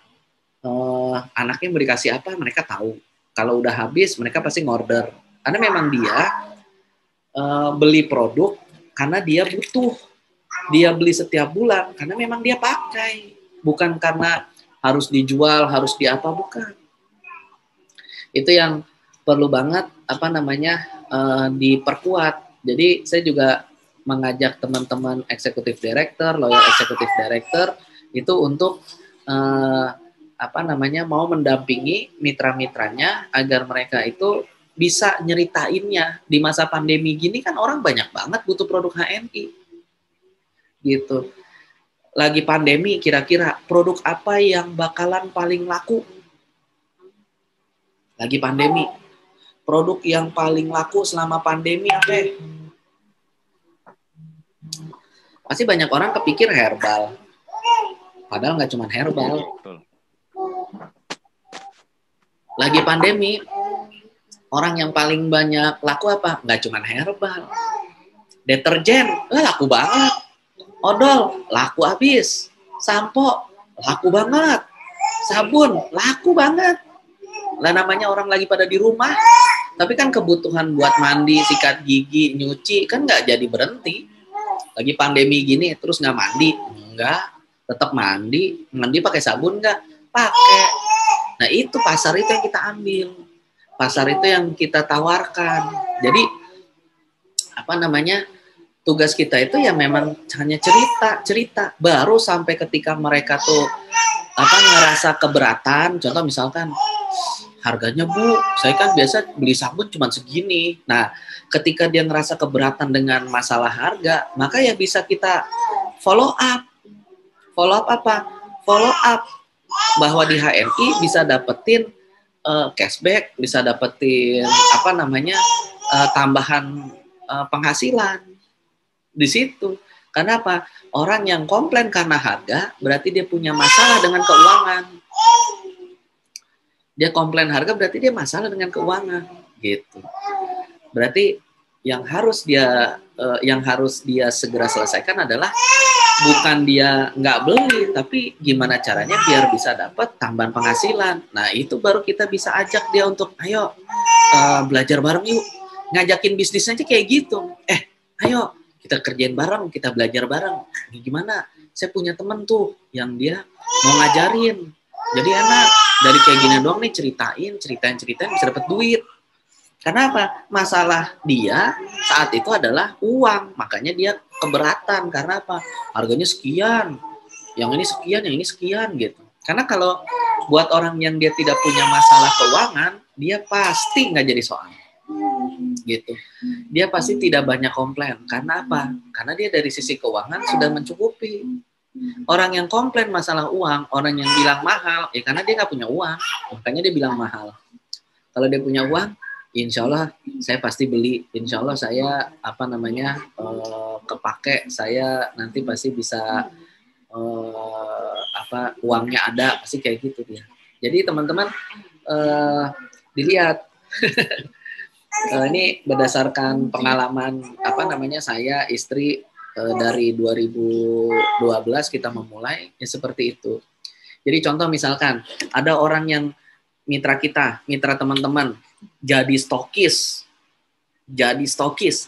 Anaknya mau dikasih apa, mereka tahu. Kalau udah habis, mereka pasti ngorder. Karena memang dia beli produk karena dia butuh. Dia beli setiap bulan karena memang dia pakai, bukan karena harus dijual, harus bukan. Itu yang perlu banget diperkuat. Jadi saya juga mengajak teman-teman eksekutif director, loyal eksekutif director itu untuk mau mendampingi mitra-mitranya agar mereka itu bisa nyeritainnya. Di masa pandemi gini kan orang banyak banget butuh produk HNI. Gitu. Lagi pandemi, kira-kira produk apa yang bakalan paling laku? Lagi pandemi. Produk yang paling laku selama pandemi apa? Pasti banyak orang kepikir herbal. Padahal nggak cuma herbal. Lagi pandemi, orang yang paling banyak laku apa? Nggak cuma herbal. Deterjen, laku banget. Odol, laku habis. Sampo, laku banget. Sabun, laku banget. Lah namanya orang lagi pada di rumah. Tapi kan kebutuhan buat mandi, sikat gigi, nyuci, kan nggak jadi berhenti. Lagi pandemi gini, terus nggak mandi? Enggak. Tetap mandi. Mandi pakai sabun nggak? Pakai. Nah itu pasar itu yang kita ambil. Pasar itu yang kita tawarkan. Jadi apa namanya, tugas kita itu ya memang hanya cerita. Baru sampai ketika mereka tuh apa ngerasa keberatan. Contoh misalkan harganya Bu, saya kan biasa beli sabun cuma segini. Nah ketika dia ngerasa keberatan dengan masalah harga, maka ya bisa kita follow up. Follow up apa? Follow up bahwa di HNI bisa dapetin cashback, bisa dapetin apa namanya tambahan penghasilan di situ. Karena apa? Orang yang komplain karena harga berarti dia punya masalah dengan keuangan. Dia komplain harga berarti dia masalah dengan keuangan, gitu. Berarti yang harus dia segera selesaikan adalah bukan dia nggak beli, tapi gimana caranya biar bisa dapat tambahan penghasilan. Nah itu baru kita bisa ajak dia untuk ayo belajar bareng yuk, ngajakin bisnis aja kayak gitu. Ayo kita kerjain bareng, kita belajar bareng. Gimana? Saya punya temen tuh yang dia mau ngajarin. Jadi enak, dari kayak gini doang nih ceritain bisa dapat duit. Karena apa? Masalah dia saat itu adalah uang, makanya dia keberatan. Karena apa? Harganya sekian, yang ini sekian gitu. Karena kalau buat orang yang dia tidak punya masalah keuangan, dia pasti nggak jadi soal. Gitu. Dia pasti tidak banyak komplain. Karena apa? Karena dia dari sisi keuangan sudah mencukupi. Orang yang komplain masalah uang, orang yang bilang mahal, ya karena dia nggak punya uang, makanya dia bilang mahal. Kalau dia punya uang, insya Allah saya pasti beli, insya Allah saya apa namanya kepake, saya nanti pasti bisa apa uangnya ada, pasti kayak gitu dia. Jadi teman-teman dilihat. Ini berdasarkan pengalaman apa namanya saya, istri dari 2012 kita memulai ya seperti itu. Jadi contoh misalkan ada orang yang mitra kita, mitra teman-teman jadi stokis,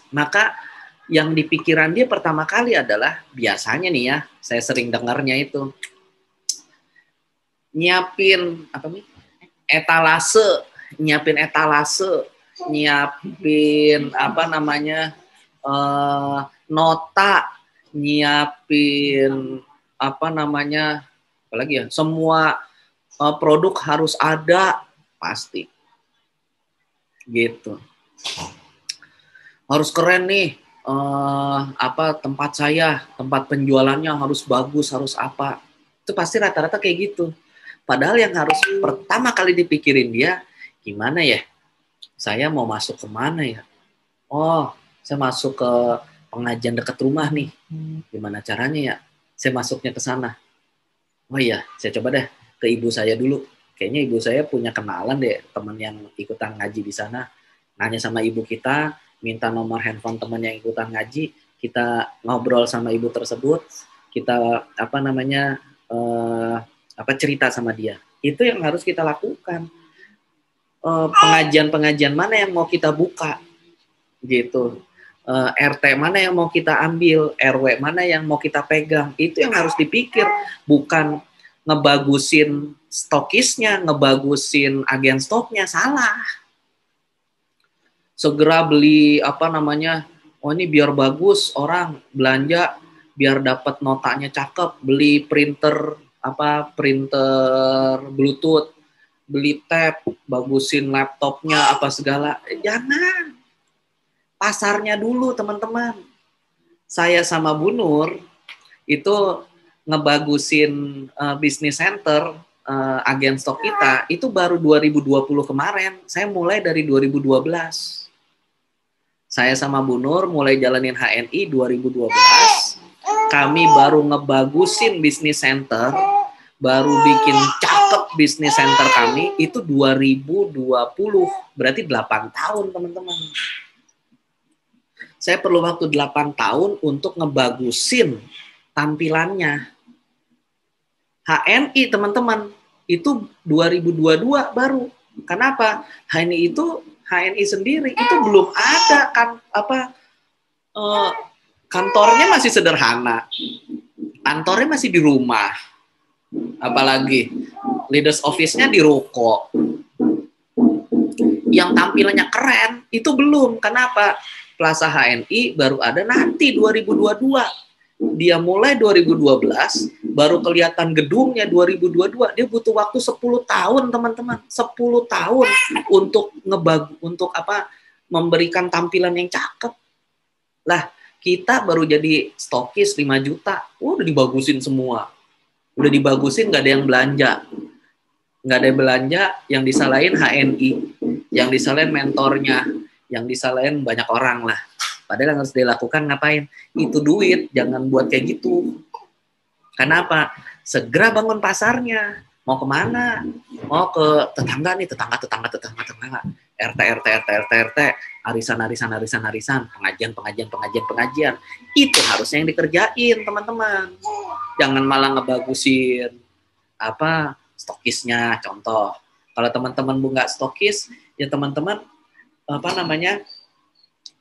maka yang di pikiran dia pertama kali adalah biasanya nih ya, saya sering dengarnya itu nyiapin apa nih? Nyiapin apa namanya? Nota, nyiapin apa namanya, apalagi ya, semua produk harus ada pasti gitu, harus keren nih apa tempat penjualannya harus bagus, harus apa, itu pasti rata-rata kayak gitu. Padahal yang harus pertama kali dipikirin dia, gimana ya saya mau masuk kemana ya, saya masuk ke pengajian dekat rumah nih. Gimana caranya ya? Saya masuknya ke sana. Oh iya, saya coba deh ke ibu saya dulu. Kayaknya ibu saya punya kenalan deh, teman yang ikutan ngaji di sana. Nanya sama ibu kita, minta nomor handphone teman yang ikutan ngaji, kita ngobrol sama ibu tersebut, kita apa namanya cerita sama dia. Itu yang harus kita lakukan. Pengajian mana yang mau kita buka, gitu. RT mana yang mau kita ambil, RW mana yang mau kita pegang, itu yang harus dipikir, bukan ngebagusin stokisnya, ngebagusin agen stoknya, salah. Segera beli apa namanya, ini biar bagus orang belanja, biar dapat notanya cakep, beli printer Bluetooth, beli tab, bagusin laptopnya apa segala. Jangan. Pasarnya dulu teman-teman. Saya sama Bu Nur itu ngebagusin bisnis center agen stok kita itu baru 2020 kemarin. Saya mulai dari 2012. Saya sama Bu Nur mulai jalanin HNI 2012. Kami baru ngebagusin bisnis center, baru bikin cakep bisnis center kami itu 2020. Berarti 8 tahun teman-teman. Saya perlu waktu 8 tahun untuk ngebagusin tampilannya. HNI teman-teman itu 2022 baru. Kenapa? HNI sendiri itu belum ada kan kantornya masih sederhana. Kantornya masih di rumah. Apalagi leaders office-nya di ruko. Yang tampilannya keren itu belum. Kenapa? Plaza HNI baru ada nanti 2022. Dia mulai 2012, baru kelihatan gedungnya 2022. Dia butuh waktu 10 tahun, teman-teman. 10 tahun untuk memberikan tampilan yang cakep. Lah, kita baru jadi stokis 5 juta. Udah dibagusin semua. Udah dibagusin, nggak ada yang belanja. Nggak ada yang belanja, yang disalahin HNI. Yang disalahin mentornya. Yang disalahin banyak orang lah. Padahal yang harus dilakukan ngapain? Itu duit, jangan buat kayak gitu. Kenapa? Segera bangun pasarnya. Mau kemana? Mau ke tetangga nih, tetangga. RT, arisan, pengajian. Itu harusnya yang dikerjain, teman-teman. Jangan malah ngebagusin stokisnya, contoh. Kalau teman-teman nggak stokis, ya teman-teman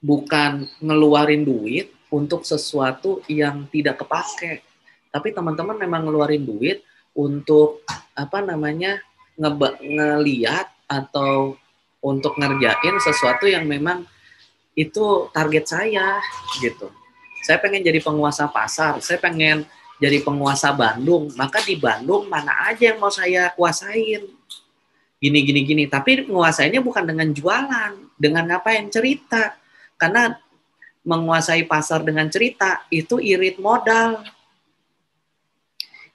bukan ngeluarin duit untuk sesuatu yang tidak kepake. Tapi teman-teman memang ngeluarin duit untuk ngeliat atau untuk ngerjain sesuatu yang memang itu target saya gitu. Saya pengen jadi penguasa pasar, saya pengen jadi penguasa Bandung, maka di Bandung mana aja yang mau saya kuasain. Gini. Tapi menguasainya bukan dengan jualan, dengan ngapain? Cerita. Karena menguasai pasar dengan cerita itu irit modal.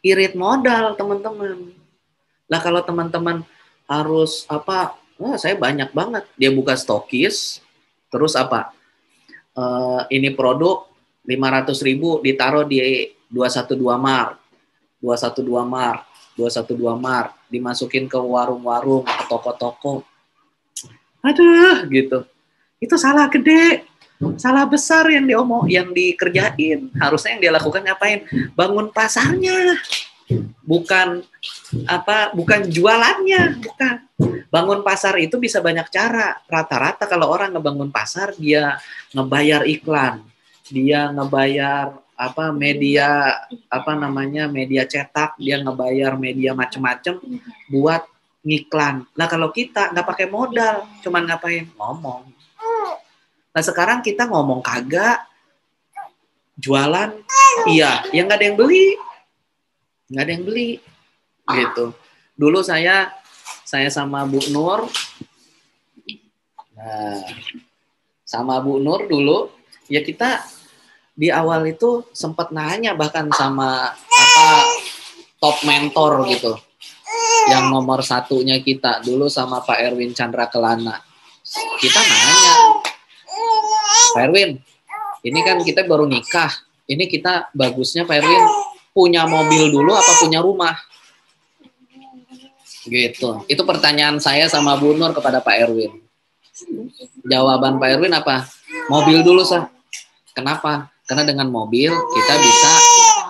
Irit modal, teman-teman. Lah kalau teman-teman harus saya banyak banget. Dia buka stokis, terus ini produk 500.000 ditaruh di 212 Mart. 212 Mart dimasukin ke warung-warung, ke toko-toko. Aduh, gitu. Itu salah gede, salah besar yang dikerjain. Harusnya yang dia lakukan ngapain? Bangun pasarnya. Bukan jualannya, bukan. Bangun pasar itu bisa banyak cara. Rata-rata kalau orang ngebangun pasar, dia ngebayar iklan, dia ngebayar media media cetak, dia ngebayar media macem-macem buat ngiklan. Nah kalau kita nggak pakai modal, cuman ngapain? Ngomong. Nah sekarang kita ngomong kagak, jualan iya, yang nggak ada yang beli, gitu. Dulu saya sama Bu Nur, sama Bu Nur dulu, ya kita di awal itu sempat nanya bahkan sama top mentor gitu, yang nomor satunya kita dulu sama Pak Erwin Chandra Kelana. Kita nanya, Pak Erwin, ini kan kita baru nikah, ini kita bagusnya Pak Erwin punya mobil dulu apa punya rumah? Gitu. Itu pertanyaan saya sama Bu Nur kepada Pak Erwin. Jawaban Pak Erwin apa? Mobil dulu, Sah. Kenapa? Karena dengan mobil kita bisa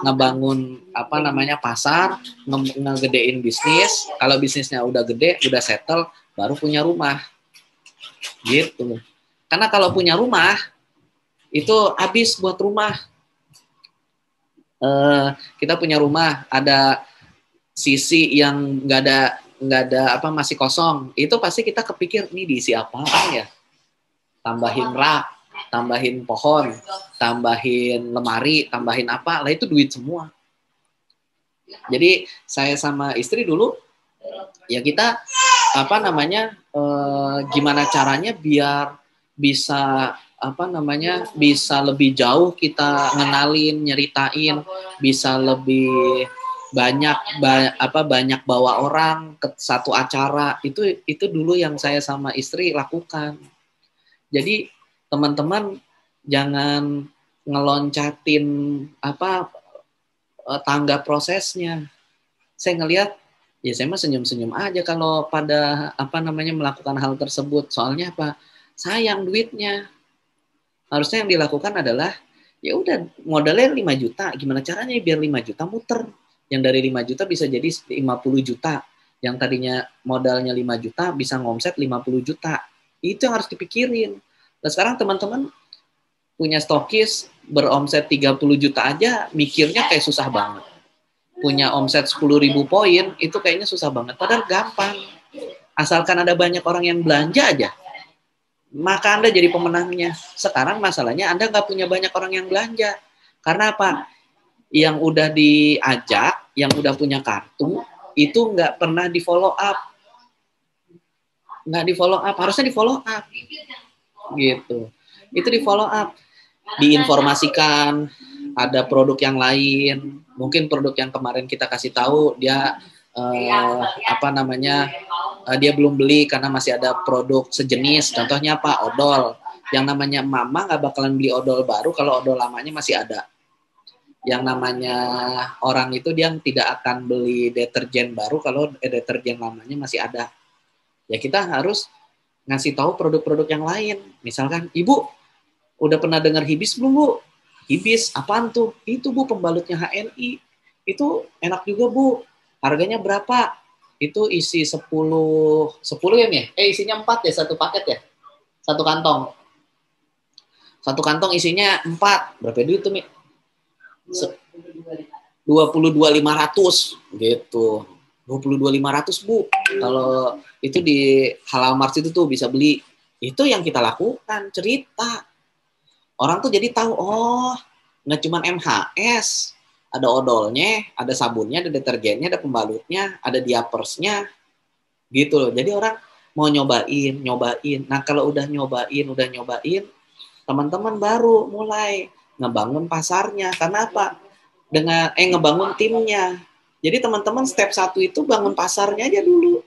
ngebangun pasar, ngegedein bisnis. Kalau bisnisnya udah gede, udah settle, baru punya rumah. Gitu. Karena kalau punya rumah itu habis buat rumah. Kita punya rumah, ada sisi yang nggak ada masih kosong. Itu pasti kita kepikir nih diisi apa ya? Tambahin rak, tambahin pohon, tambahin lemari, tambahin apa, lah itu duit semua. Jadi saya sama istri dulu ya kita gimana caranya biar bisa bisa lebih jauh kita ngenalin, nyeritain, bisa lebih banyak bawa orang ke satu acara. Itu dulu yang saya sama istri lakukan. Jadi teman-teman jangan ngeloncatin tangga prosesnya. Saya ngelihat ya saya mah senyum-senyum aja kalau pada melakukan hal tersebut. Soalnya apa? Sayang duitnya. Harusnya yang dilakukan adalah ya udah modalnya 5 juta. Gimana caranya biar 5 juta muter? Yang dari 5 juta bisa jadi 50 juta. Yang tadinya modalnya 5 juta bisa ngomset 50 juta. Itu yang harus dipikirin. Nah, sekarang teman-teman punya stokis beromset 30 juta aja mikirnya kayak susah banget. Punya omset 10.000 poin itu kayaknya susah banget. Padahal gampang. Asalkan ada banyak orang yang belanja aja, maka Anda jadi pemenangnya. Sekarang masalahnya Anda nggak punya banyak orang yang belanja. Karena apa? Yang udah diajak, yang udah punya kartu, itu nggak pernah di follow up. Nggak di follow up, harusnya di follow up. Gitu. Itu di follow up. Diinformasikan, ada produk yang lain. Mungkin produk yang kemarin kita kasih tahu, dia dia belum beli karena masih ada produk sejenis. Contohnya apa? Odol. Yang namanya mama nggak bakalan beli odol baru kalau odol lamanya masih ada. Yang namanya orang itu dia tidak akan beli deterjen baru kalau deterjen lamanya masih ada. Ya kita harus ngasih tahu produk-produk yang lain. Misalkan, Ibu udah pernah dengar Hibis belum, Bu? Hibis apaan tuh? Itu, Bu, pembalutnya HNI. Itu enak juga, Bu. Harganya berapa? Itu isi 10 ya, Mi? Isinya 4 ya, satu paket ya? Satu kantong. Satu kantong isinya 4. Berapa duit tuh, Mi? 22.500 gitu. 22.500, Bu. Kalau itu di Halal Mart itu tuh bisa beli. Itu yang kita lakukan, cerita. Orang tuh jadi tahu, oh, nggak cuma MHS, ada odolnya, ada sabunnya, ada deterjennya, ada pembalutnya, ada diapersnya, gitu loh. Jadi orang mau nyobain. Nah kalau udah nyobain, teman-teman baru mulai ngebangun pasarnya. Karena apa? Dengan ngebangun timnya. Jadi teman-teman step 1 itu bangun pasarnya aja dulu.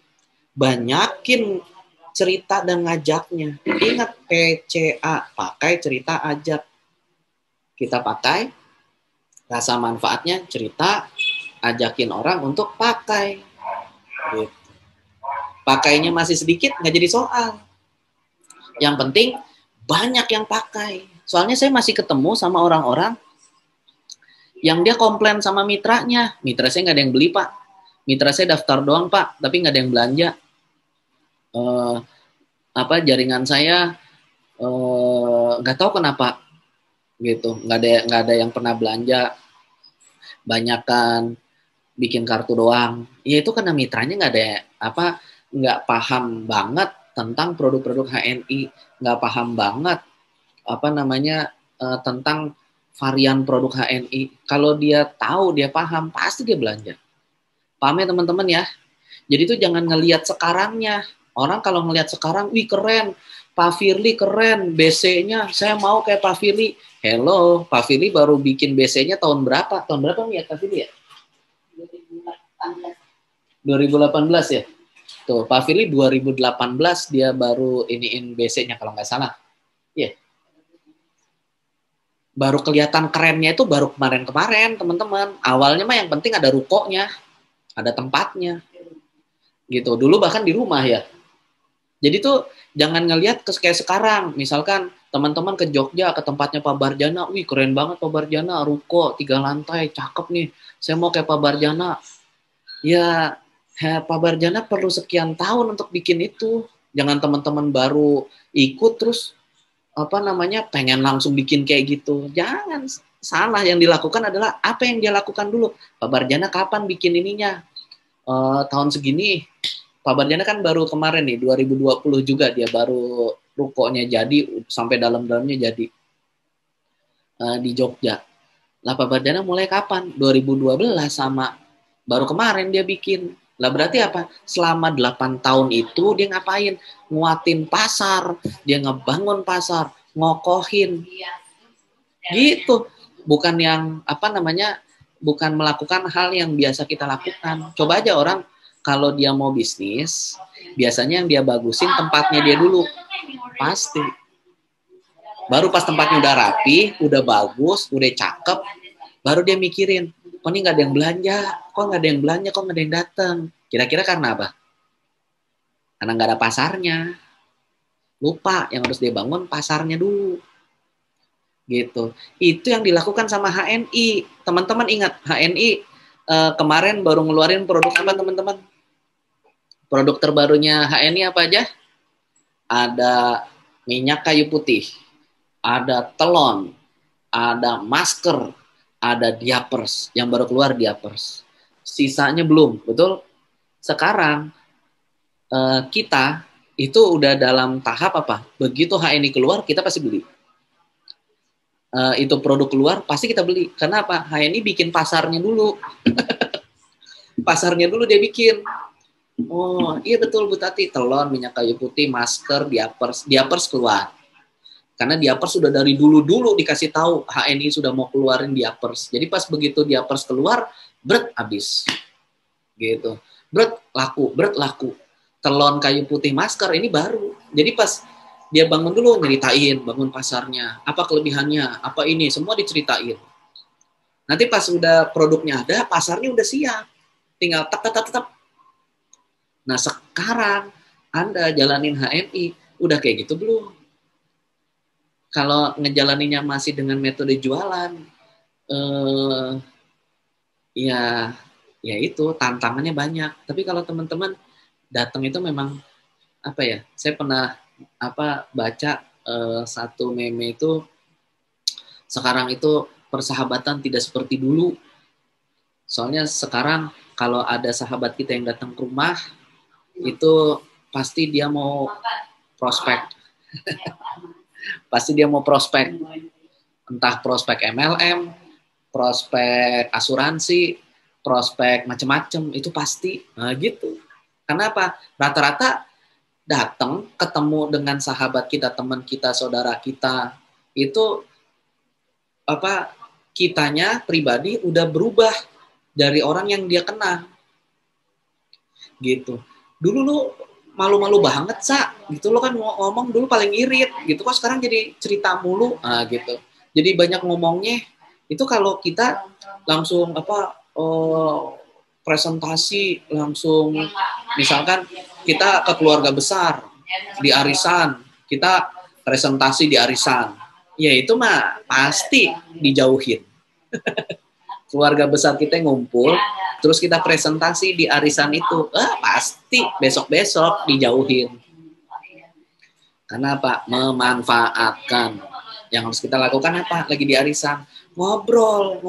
Banyakin cerita dan ngajaknya. Ingat PCA, pakai cerita ajak. Kita pakai, rasa manfaatnya cerita, ajakin orang untuk pakai. Gitu. Pakainya masih sedikit, nggak jadi soal. Yang penting banyak yang pakai. Soalnya saya masih ketemu sama orang-orang yang dia komplain sama mitranya. Mitra saya nggak ada yang beli, Pak. Mitra saya daftar doang, Pak, tapi nggak ada yang belanja. Jaringan saya nggak tahu kenapa gitu, nggak ada yang pernah belanja, banyakan bikin kartu doang. Ya itu karena mitranya nggak paham banget tentang produk-produk HNI, nggak paham banget tentang varian produk HNI. Kalau dia tahu, dia paham, pasti dia belanja. Paham ya teman-teman ya? Jadi itu jangan ngelihat sekarangnya. Orang kalau ngelihat sekarang, wih keren, Pak Firly keren, BC-nya saya mau kayak Pak Firly. Hello, Pak Firly baru bikin BC-nya tahun berapa? Tahun berapa nih ya Pak Firly ya? 2018 ya? Tuh, Pak Firly 2018 dia baru iniin BC-nya kalau nggak salah. Iya. Yeah. Baru kelihatan kerennya itu baru kemarin-kemarin, teman-teman. Awalnya mah yang penting ada rukonya, ada tempatnya. Gitu. Dulu bahkan di rumah ya. Jadi tuh jangan ngelihat kayak sekarang. Misalkan teman-teman ke Jogja, ke tempatnya Pak Barjana. Wih keren banget Pak Barjana, ruko 3 lantai, cakep nih. Saya mau kayak Pak Barjana. Ya Pak Barjana perlu sekian tahun untuk bikin itu. Jangan teman-teman baru ikut terus pengen langsung bikin kayak gitu. Jangan, salah. Yang dilakukan adalah apa yang dia lakukan dulu. Pak Barjana kapan bikin ininya? Tahun segini. Pak Barjana kan baru kemarin nih 2020 juga dia baru rukonya jadi sampai dalam-dalamnya jadi di Jogja. Lah Pak Barjana mulai kapan? 2012 sama baru kemarin dia bikin. Lah berarti apa? Selama 8 tahun itu dia ngapain? Nguatin pasar, dia ngebangun pasar, ngokohin. Gitu. Bukan yang bukan melakukan hal yang biasa kita lakukan. Coba aja orang kalau dia mau bisnis, biasanya yang dia bagusin tempatnya dia dulu. Pasti. Baru pas tempatnya udah rapi, udah bagus, udah cakep, baru dia mikirin, kok ini nggak ada yang belanja, kok nggak ada yang belanja, kok nggak ada yang datang. Kira-kira karena apa? Karena nggak ada pasarnya. Lupa yang harus dia bangun pasarnya dulu. Gitu. Itu yang dilakukan sama HNI. Teman-teman ingat, HNI kemarin baru ngeluarin produk apa teman-teman? Produk terbarunya HNI apa aja? Ada minyak kayu putih, ada telon, ada masker, ada diapers, yang baru keluar diapers. Sisanya belum, betul? Sekarang kita itu udah dalam tahap apa? Begitu HNI keluar, kita pasti beli. Itu produk keluar, pasti kita beli. Karena apa? HNI bikin pasarnya dulu. Pasarnya dulu dia bikin. Oh, iya betul Bu Tati. Telon, minyak kayu putih, masker, diapers keluar. Karena diapers sudah dari dulu-dulu dikasih tahu HNI sudah mau keluarin diapers. Jadi pas begitu diapers keluar, bret habis. Gitu. Bret laku. Telon, kayu putih, masker ini baru. Jadi pas dia bangun dulu nyeritain bangun pasarnya, apa kelebihannya, apa ini, semua diceritain. Nanti pas udah produknya ada, pasarnya udah siap. Tinggal tetap. Nah, sekarang Anda jalanin HNI udah kayak gitu belum? Kalau ngejalaninnya masih dengan metode jualan, ya itu tantangannya banyak. Tapi kalau teman-teman datang itu memang apa ya? Saya pernah baca satu meme itu, sekarang itu persahabatan tidak seperti dulu. Soalnya sekarang kalau ada sahabat kita yang datang ke rumah, itu pasti dia mau prospek. Pasti dia mau prospek. Entah prospek MLM, prospek asuransi, prospek macam-macam, itu pasti. Nah, gitu. Kenapa? Rata-rata datang ketemu dengan sahabat kita, teman kita, saudara kita, itu kitanya pribadi udah berubah dari orang yang dia kenal. Gitu. Dulu lu malu-malu banget, gitu lo kan ngomong dulu paling irit gitu, kok sekarang jadi cerita mulu, gitu. Jadi banyak ngomongnya. Itu kalau kita langsung presentasi langsung, misalkan kita ke keluarga besar di arisan, kita presentasi di arisan, ya itu mah pasti dijauhin. Keluarga besar kita ngumpul, terus kita presentasi di arisan itu, pasti besok-besok dijauhin. Karena apa? Memanfaatkan. Yang harus kita lakukan apa? Lagi di arisan, ngobrol.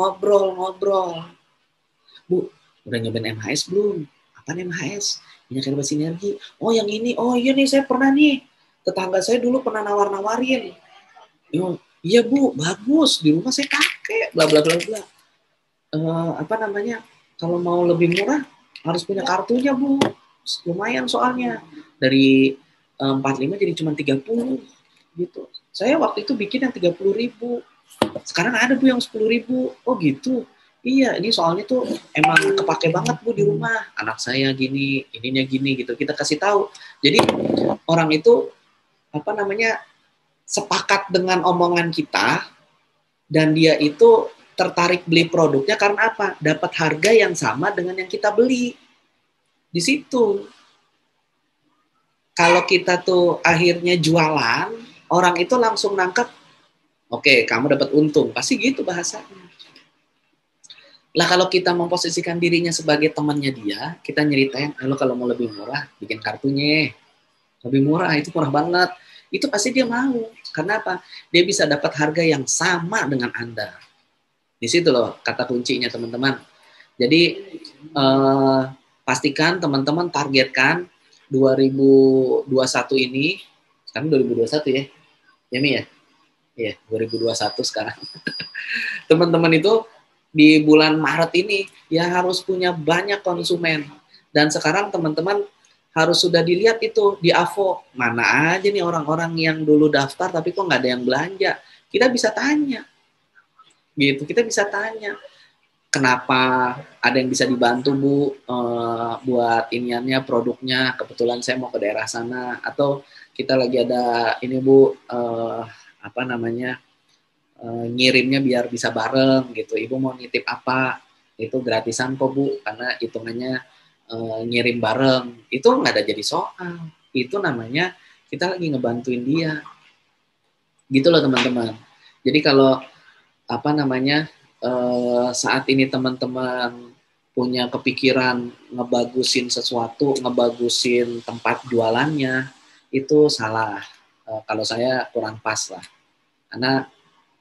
Bu, udah nyobain MHS belum? Apaan MHS? Minyak herbal sinergi. Oh yang ini, oh iya nih saya pernah nih. Tetangga saya dulu pernah nawar-nawarin. Iya Bu, bagus. Di rumah saya pakai, bla bla bla bla. Kalau mau lebih murah harus punya kartunya Bu, lumayan soalnya dari 45 jadi cuma 30 gitu. Saya waktu itu bikin yang 30.000, sekarang ada Bu yang 10.000. Oh gitu, iya ini soalnya tuh emang kepake banget Bu di rumah, anak saya gini, ininya gini gitu, kita kasih tahu. Jadi orang itu sepakat dengan omongan kita, dan dia itu tertarik beli produknya karena apa? Dapat harga yang sama dengan yang kita beli. Di situ. Kalau kita tuh akhirnya jualan, orang itu langsung nangkep, oke, kamu dapat untung. Pasti gitu bahasanya. Lah kalau kita memposisikan dirinya sebagai temannya dia, kita nyeritain, lo kalau mau lebih murah, bikin kartunya. Lebih murah, itu murah banget. Itu pasti dia mau. Karena apa? Dia bisa dapat harga yang sama dengan Anda. Di situ loh kata kuncinya teman-teman. Jadi pastikan teman-teman targetkan 2021 ini, sekarang 2021 ya, ya Mi ya? Iya, 2021 sekarang. Teman-teman itu di bulan Maret ini ya harus punya banyak konsumen. Dan sekarang teman-teman harus sudah dilihat itu di AVO, mana aja nih orang-orang yang dulu daftar tapi kok nggak ada yang belanja. Kita bisa tanya, gitu. Kita bisa tanya, kenapa, ada yang bisa dibantu Bu buat iniannya, produknya, kebetulan saya mau ke daerah sana, atau kita lagi ada ini Bu, ngirimnya biar bisa bareng gitu, Ibu mau nitip apa, itu gratisan kok Bu, karena hitungannya ngirim bareng, itu nggak ada jadi soal, itu namanya kita lagi ngebantuin dia, gitu loh teman-teman. Jadi kalau saat ini teman-teman punya kepikiran ngebagusin sesuatu, ngebagusin tempat jualannya, itu salah. Kalau saya kurang pas lah. Karena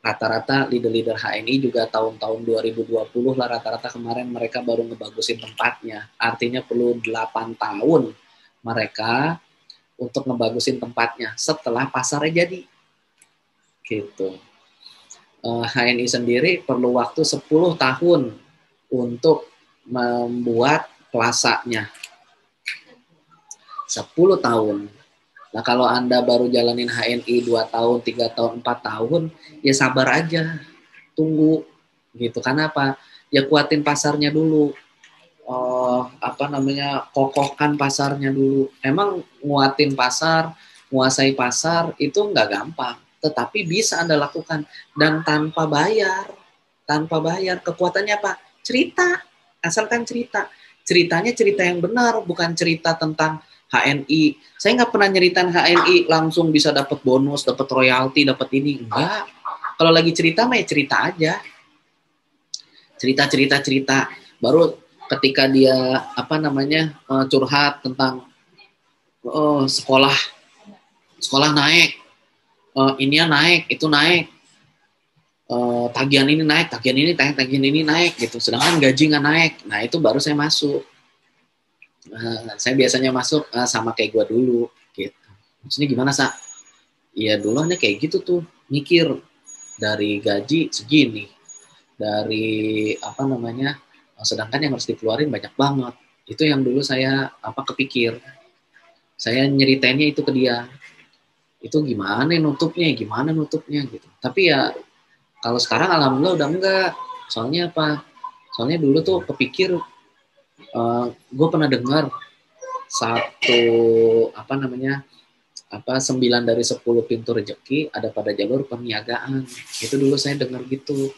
rata-rata leader-leader HNI juga tahun-tahun 2020 lah rata-rata kemarin mereka baru ngebagusin tempatnya. Artinya perlu 8 tahun mereka untuk ngebagusin tempatnya setelah pasarnya jadi. Gitu. HNI sendiri perlu waktu 10 tahun untuk membuat plasanya. 10 tahun. Nah kalau Anda baru jalanin HNI 2 tahun, 3 tahun, 4 tahun, ya sabar aja. Tunggu. Gitu. Karena apa? Ya kuatin pasarnya dulu. Kokohkan pasarnya dulu. Emang nguatin pasar, menguasai pasar itu nggak gampang. Tetapi bisa Anda lakukan dan tanpa bayar. Tanpa bayar. Kekuatannya apa? Cerita. Asalkan cerita. Ceritanya cerita yang benar, bukan cerita tentang HNI. Saya nggak pernah nyeritain HNI langsung bisa dapat bonus, dapat royalti, dapat ini. Enggak. Kalau lagi cerita mah ya cerita aja. Cerita. Baru ketika dia curhat tentang sekolah naik. Ininya naik, itu naik, tagihan ini naik, tagihan ini naik gitu. Sedangkan gaji nggak naik. Nah itu baru saya masuk. Saya biasanya masuk sama kayak gue dulu. Gitu. Maksudnya gimana Sa? Iya dulunya kayak gitu tuh, mikir dari gaji segini, dari sedangkan yang harus dikeluarin banyak banget. Itu yang dulu saya kepikir. Saya nyeritainnya itu ke dia. Itu gimana nutupnya gitu. Tapi ya kalau sekarang alhamdulillah udah enggak. Soalnya apa? Soalnya dulu tuh kepikir, gue pernah dengar 9 dari 10 pintu rezeki ada pada jalur perniagaan. Itu dulu saya dengar gitu.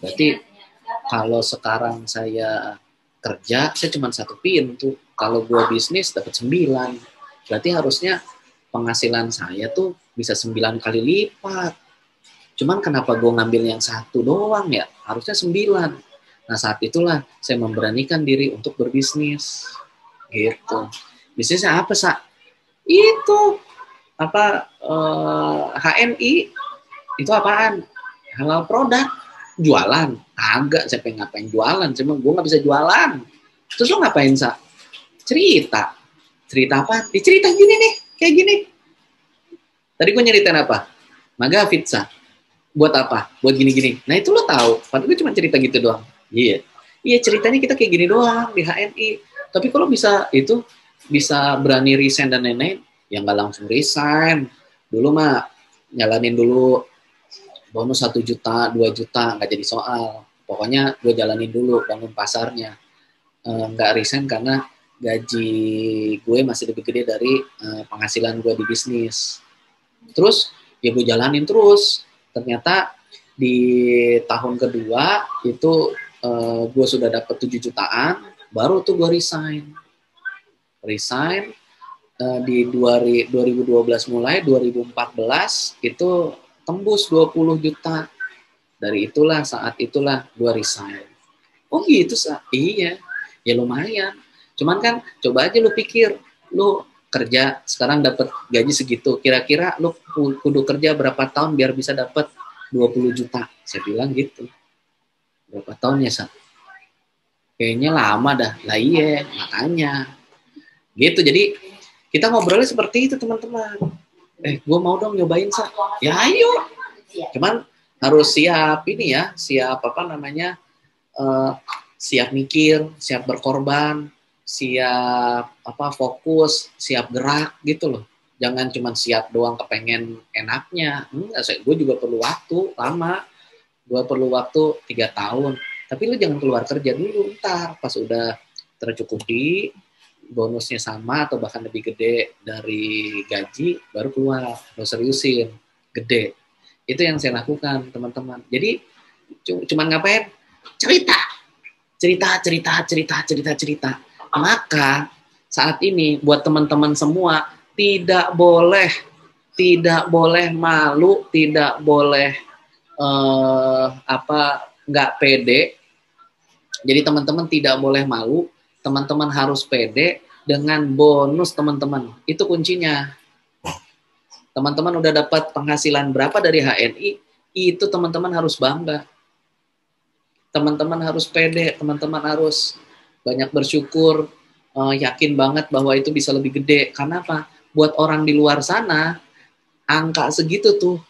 Berarti kalau sekarang saya kerja, saya cuma 1 pintu. Kalau gue bisnis dapat 9. Berarti harusnya penghasilan saya tuh bisa 9 kali lipat. Cuman kenapa gue ngambil yang 1 doang ya? Harusnya 9. Nah saat itulah saya memberanikan diri untuk berbisnis. Gitu. Bisnisnya apa Sa? Itu HNI. Itu apaan? Halal produk. Jualan. Agak saya pengen ngapain jualan. Cuma gue gak bisa jualan. Terus lo ngapain Sa? Cerita. Cerita apa? Dicerita gini nih. Kayak gini. Tadi gue nyeritain apa? Maga pizza. Buat apa? Buat gini-gini. Nah itu lo tahu. Padahal gue cuma cerita gitu doang. Iya. Iya ceritanya kita kayak gini doang di HNI. Tapi kalau bisa berani resign dan lain-lain, ya nggak langsung resign. Dulu mah nyalanin dulu bonus 1 juta, 2 juta, nggak jadi soal. Pokoknya gue jalanin dulu bangun pasarnya. Nggak resign karena gaji gue masih lebih gede dari penghasilan gue di bisnis. Terus ya gue jalanin terus. Ternyata di tahun kedua itu gue sudah dapat 7 jutaan, baru tuh gue resign di 2012 mulai 2014 itu tembus 20 juta. Dari saat itulah gue resign. Oh gitu Sa? Iya, ya lumayan. Cuman kan coba aja lu pikir, lu kerja sekarang dapat gaji segitu, kira-kira lu kudu kerja berapa tahun biar bisa dapat 20 juta? Saya bilang gitu. Berapa tahun ya Sa? Kayaknya lama dah. Lah iya, makanya. Gitu, jadi kita ngobrolnya seperti itu teman-teman. Gue mau dong nyobain Sa. Ya ayo. Cuman harus siap ini ya, siap siap mikir, siap berkorban. siap fokus, siap gerak gitu loh. Jangan cuma siap doang kepengen enaknya. Enggak, gue juga perlu waktu lama. Gue perlu waktu 3 tahun. Tapi lu jangan keluar kerja dulu, ntar pas udah tercukupi, bonusnya sama atau bahkan lebih gede dari gaji, baru keluar. Lu seriusin, gede. Itu yang saya lakukan, teman-teman. Jadi cuman ngapain? Cerita. Maka saat ini buat teman-teman semua tidak boleh malu, tidak boleh nggak pede. Jadi teman-teman tidak boleh malu, teman-teman harus pede dengan bonus teman-teman. Itu kuncinya. Teman-teman udah dapat penghasilan berapa dari HNI, itu teman-teman harus bangga. Teman-teman harus pede, teman-teman harus banyak bersyukur, yakin banget bahwa itu bisa lebih gede. Karena apa? Buat orang di luar sana, angka segitu tuh,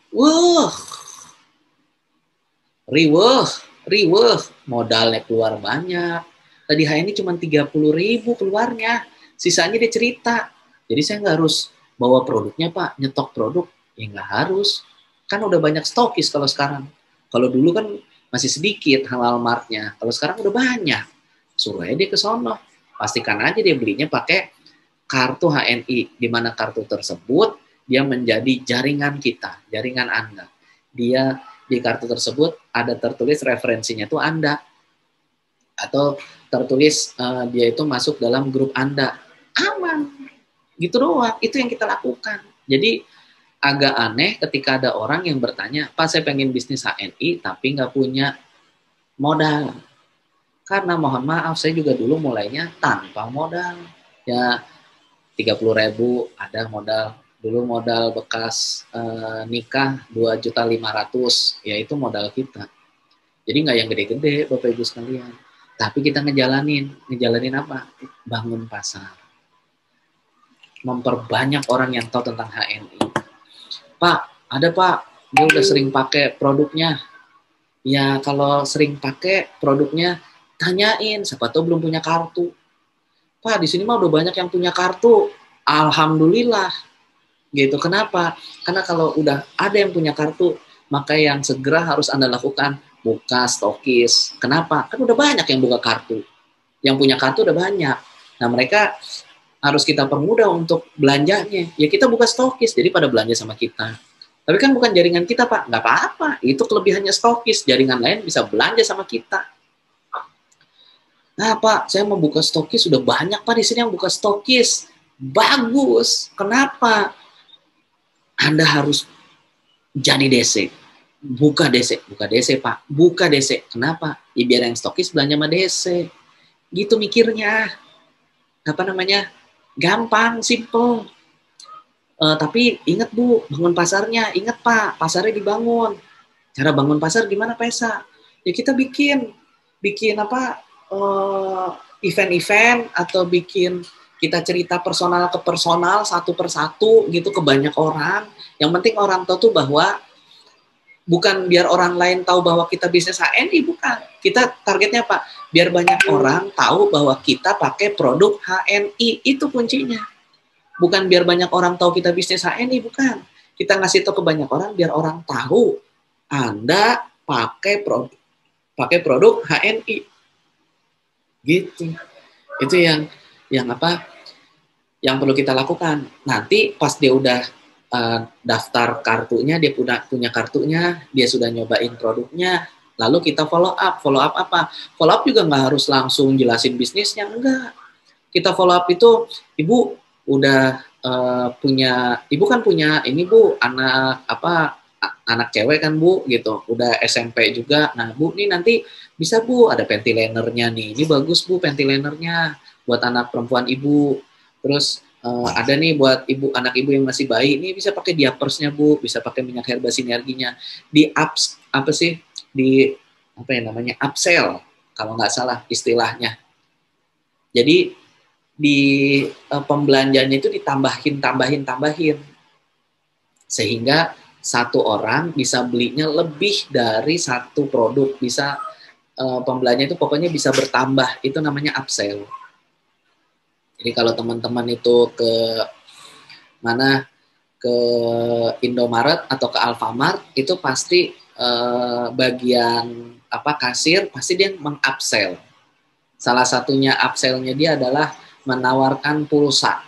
riweh, modalnya keluar banyak. Tadi HNI cuma 30.000 keluarnya, sisanya dia cerita. Jadi saya nggak harus bawa produknya Pak, nyetok produk, ya nggak harus. Kan udah banyak stokis kalau sekarang. Kalau dulu kan masih sedikit halal martnya, kalau sekarang udah banyak. Suruh aja dia ke sono, pastikan aja dia belinya pakai kartu HNI, di mana kartu tersebut dia menjadi jaringan kita, jaringan Anda. Dia di kartu tersebut ada tertulis referensinya tuh Anda, atau tertulis dia itu masuk dalam grup Anda. Aman, gitu doang. Itu yang kita lakukan. Jadi agak aneh ketika ada orang yang bertanya, Pak saya pengen bisnis HNI tapi nggak punya modal. Karena mohon maaf saya juga dulu mulainya tanpa modal. Ya 30.000 ada modal. Dulu modal bekas nikah 2.500.000, ya itu modal kita. Jadi nggak yang gede-gede Bapak Ibu sekalian. Tapi kita ngejalanin apa? Bangun pasar. Memperbanyak orang yang tahu tentang HNI. Pak, ada Pak, dia udah sering pakai produknya. Ya kalau sering pakai produknya, tanyain, siapa tahu belum punya kartu. Pak, di sini mah udah banyak yang punya kartu. Alhamdulillah. Gitu. Kenapa? Karena kalau udah ada yang punya kartu, maka yang segera harus Anda lakukan, buka stokis. Kenapa? Kan udah banyak yang buka kartu. Yang punya kartu udah banyak. Nah, mereka harus kita permudah untuk belanjanya. Ya kita buka stokis, jadi pada belanja sama kita. Tapi kan bukan jaringan kita, Pak. Nggak apa-apa. Itu kelebihannya stokis. Jaringan lain bisa belanja sama kita. Nah, Pak, saya mau buka stokis. Sudah banyak, Pak, di sini yang buka stokis. Bagus. Kenapa? Anda harus jadi DC. Buka DC, Pak. Buka DC. Kenapa? Ya biar yang stokis belanja sama DC. Gitu mikirnya. Apa namanya? Gampang, simple. Tapi ingat Bu, bangun pasarnya. Ingat Pak, pasarnya dibangun. Cara bangun pasar gimana Pak Esa? Ya kita bikin apa? Event-event atau bikin kita cerita personal ke personal, satu persatu gitu ke banyak orang. Yang penting orang tahu tuh bahwa bukan biar orang lain tahu bahwa kita bisnis HNI, bukan. Kita targetnya Pak, biar banyak orang tahu bahwa kita pakai produk HNI, itu kuncinya. Bukan biar banyak orang tahu kita bisnis HNI, bukan. Kita ngasih tahu ke banyak orang biar orang tahu Anda pakai produk HNI. Gitu. Itu yang apa? Yang perlu kita lakukan. Nanti pas dia udah daftar kartunya, dia punya kartunya, dia sudah nyobain produknya, lalu kita follow up. Follow up apa? Follow up juga nggak harus langsung jelasin bisnisnya, enggak. Kita follow up itu, Ibu udah Ibu kan punya ini Bu, anak cewek kan Bu, gitu, udah SMP juga. Nah Bu, nih nanti bisa Bu, ada ventilatornya nih, ini bagus Bu ventilatornya buat anak perempuan Ibu. Terus ada nih buat anak ibu yang masih bayi, ini bisa pakai diapersnya Bu, bisa pakai minyak herba sinerginya. Di upsell kalau nggak salah istilahnya. Jadi di pembelanjanya itu tambahin sehingga satu orang bisa belinya lebih dari satu produk, bisa pembelanja itu pokoknya bisa bertambah, itu namanya upsell. Jadi kalau teman-teman itu ke mana, ke Indomaret atau ke Alfamart, itu pasti bagian kasir pasti dia meng-upsell. Salah satunya upsell-nya dia adalah menawarkan pulsa.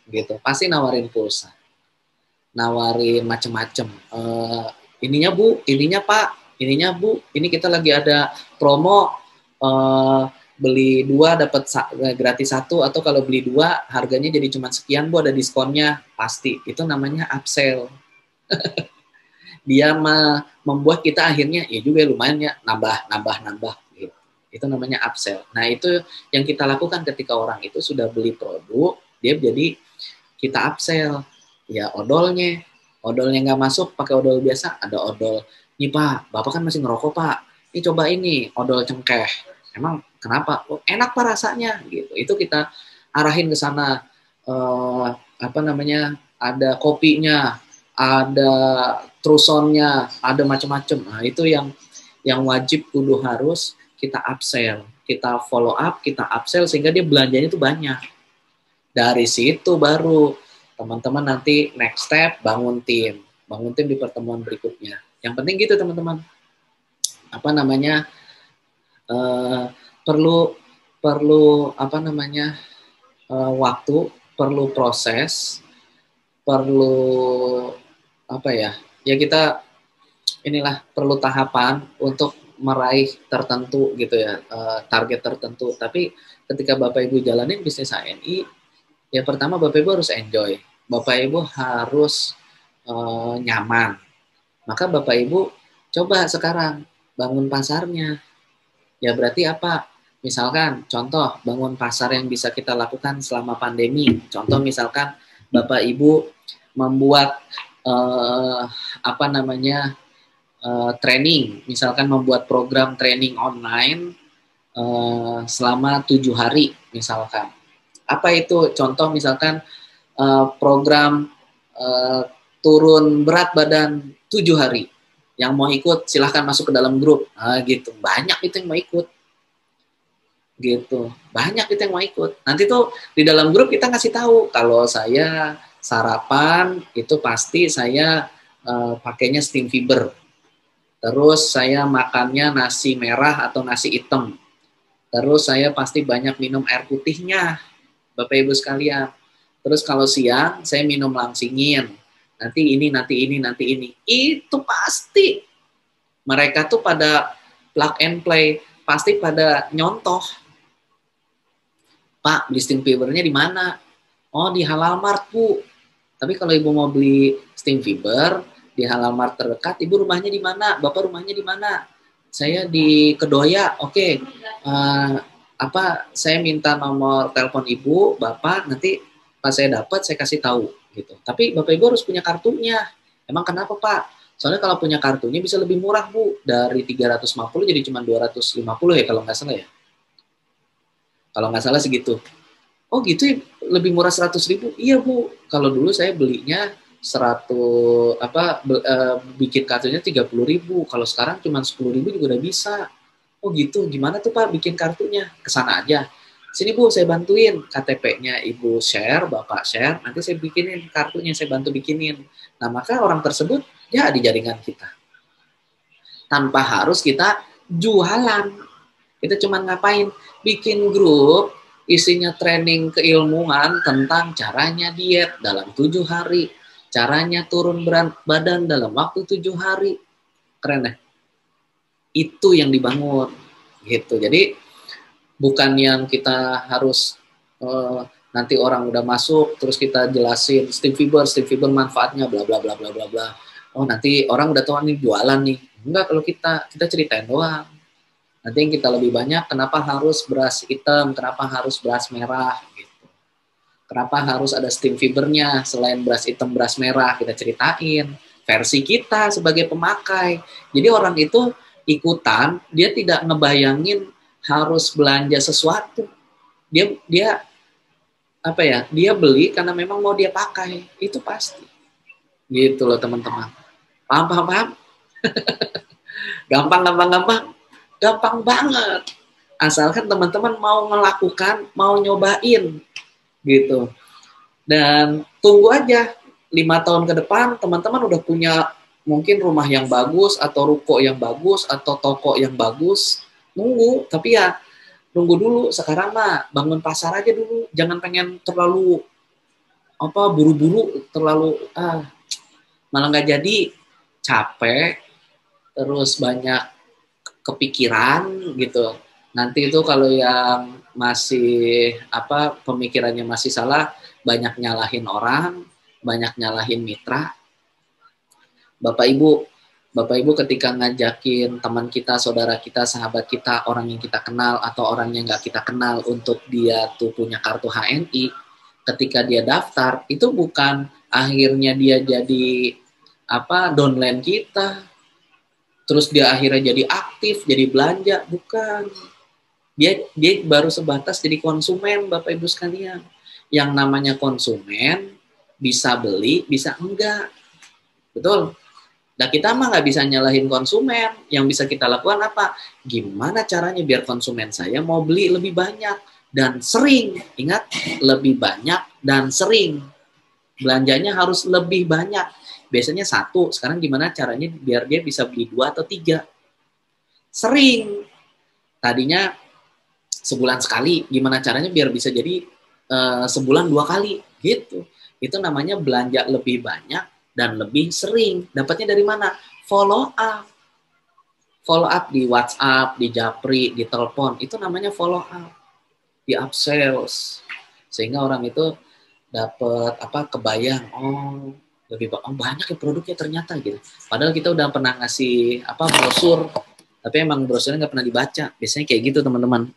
Gitu. Pasti nawarin pulsa. Nawarin macam-macam. Ininya Bu, ininya Pak, ininya Bu, ini kita lagi ada promo beli 2 dapat gratis 1, atau kalau beli 2 harganya jadi cuma sekian Bu, ada diskonnya. Pasti itu namanya upsell. Dia membuat kita akhirnya ya juga lumayan ya, nambah gitu. Itu namanya upsell. Nah, itu yang kita lakukan ketika orang itu sudah beli produk, dia jadi kita upsell. Ya odolnya nggak masuk pakai odol biasa, ada odol. Nih Pak, Bapak kan masih ngerokok Pak. Ini coba ini odol cengkeh. Emang kenapa? Oh, enak Pak rasanya gitu. Itu kita arahin ke sana. Ada kopinya, ada trusonnya, ada macam-macam. Nah, itu yang wajib kudu harus kita upsell, kita follow up, kita upsell sehingga dia belanjanya itu banyak. Dari situ baru teman-teman nanti next step bangun tim di pertemuan berikutnya. Yang penting gitu teman-teman. Perlu waktu, perlu proses, perlu kita perlu tahapan untuk meraih tertentu gitu ya, target tertentu. Tapi ketika Bapak Ibu jalanin bisnis HNI, ya pertama Bapak Ibu harus enjoy, Bapak Ibu harus nyaman. Maka Bapak Ibu coba sekarang bangun pasarnya. Ya berarti apa? Misalkan contoh bangun pasar yang bisa kita lakukan selama pandemi. Contoh misalkan Bapak Ibu membuat training, misalkan membuat program training online selama 7 hari misalkan. Apa itu? Contoh misalkan program turun berat badan 7 hari. Yang mau ikut silahkan masuk ke dalam grup. Gitu. Banyak itu yang mau ikut. Gitu. Banyak itu yang mau ikut. Nanti tuh di dalam grup kita ngasih tahu kalau saya sarapan itu pasti saya pakainya steam fiber. Terus saya makannya nasi merah atau nasi hitam. Terus saya pasti banyak minum air putihnya, Bapak Ibu sekalian. Terus kalau siang saya minum langsingin. Nanti ini. Itu pasti mereka tuh pada plug and play, pasti pada nyontoh. Pak, beli steam fibernya di mana? Oh, di Halal Mart, Bu. Tapi kalau Ibu mau beli steam fiber di Halal Mart terdekat, Ibu rumahnya di mana? Bapak rumahnya di mana? Saya di Kedoya. Oke. Saya minta nomor telepon Ibu, Bapak, nanti pas saya dapat saya kasih tahu gitu. Tapi Bapak Ibu harus punya kartunya. Emang kenapa, Pak? Soalnya kalau punya kartunya bisa lebih murah, Bu. Dari 350 jadi cuma 250 ya kalau nggak salah ya. Kalau nggak salah segitu. Oh gitu ya, lebih murah 100.000? Iya Bu, kalau dulu saya belinya bikin kartunya 30.000. Kalau sekarang cuma 10.000 juga udah bisa. Oh gitu, gimana tuh Pak bikin kartunya? Kesana aja. Sini Bu, saya bantuin. KTP-nya Ibu share, Bapak share. Nanti saya bikinin kartunya, saya bantu bikinin. Nah maka orang tersebut jadi jaringan kita. Tanpa harus kita jualan. Kita cuma ngapain? Bikin grup, isinya training keilmuan tentang caranya diet dalam 7 hari. Caranya turun berat badan dalam waktu 7 hari. Keren deh. Itu yang dibangun. Gitu. Jadi, bukan yang kita harus nanti orang udah masuk, terus kita jelasin steam fiber manfaatnya, bla bla bla bla bla bla. Oh nanti orang udah tahu nih jualan nih. Enggak, kalau kita ceritain doang. Nanti yang kita lebih banyak, kenapa harus beras hitam, kenapa harus beras merah, gitu. Kenapa harus ada steam fibernya, selain beras hitam, beras merah, kita ceritain. Versi kita sebagai pemakai. Jadi orang itu ikutan, dia tidak ngebayangin harus belanja sesuatu. Dia beli karena memang mau dia pakai. Itu pasti. Gitu loh teman-teman. Paham? Gampang. Gampang banget. asalkan teman-teman mau melakukan, mau nyobain gitu. Dan tunggu aja 5 tahun ke depan teman-teman udah punya mungkin rumah yang bagus atau ruko yang bagus atau toko yang bagus. Nunggu, tapi ya nunggu dulu. Sekarang mah bangun pasar aja dulu, jangan pengen terlalu buru-buru, terlalu malah nggak jadi, capek, terus banyak kepikiran gitu. Nanti itu kalau yang masih pemikirannya masih salah, banyak nyalahin orang, banyak nyalahin mitra. Bapak Ibu ketika ngajakin teman kita, saudara kita, sahabat kita, orang yang kita kenal atau orang yang nggak kita kenal untuk dia tuh punya kartu HNI, ketika dia daftar, itu bukan akhirnya dia jadi downline kita, terus dia akhirnya jadi aktif, jadi belanja, bukan. Dia baru sebatas jadi konsumen, Bapak Ibu sekalian. Yang namanya konsumen bisa beli, bisa enggak. Betul? Nah, kita mah nggak bisa nyalahin konsumen. Yang bisa kita lakukan apa? Gimana caranya biar konsumen saya mau beli lebih banyak dan sering. Ingat, lebih banyak dan sering. Belanjanya harus lebih banyak. Biasanya 1, sekarang gimana caranya biar dia bisa beli 2 atau 3? Sering. Tadinya sebulan sekali, gimana caranya biar bisa jadi sebulan 2 kali, gitu. Itu namanya belanja lebih banyak dan lebih sering. Dapatnya dari mana? Follow up. Follow up di WhatsApp, di Japri, di telepon. Itu namanya follow up. Di upsells. Sehingga orang itu dapat kebayang, lebih banyak ya produknya ternyata gitu. Padahal kita udah pernah ngasih brosur, tapi emang brosurnya nggak pernah dibaca. Biasanya kayak gitu, teman-teman.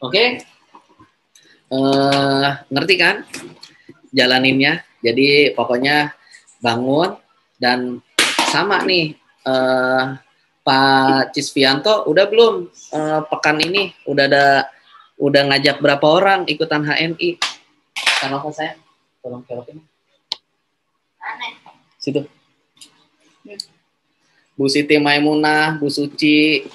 Oke? Ngerti kan jalaninnya? Jadi pokoknya bangun, dan sama nih Pak Cisvianto udah belum pekan ini udah ngajak berapa orang ikutan HNI? Sama apa saya? Tolong kerokin. Situ. Bu Siti Maimunah, Bu Suci,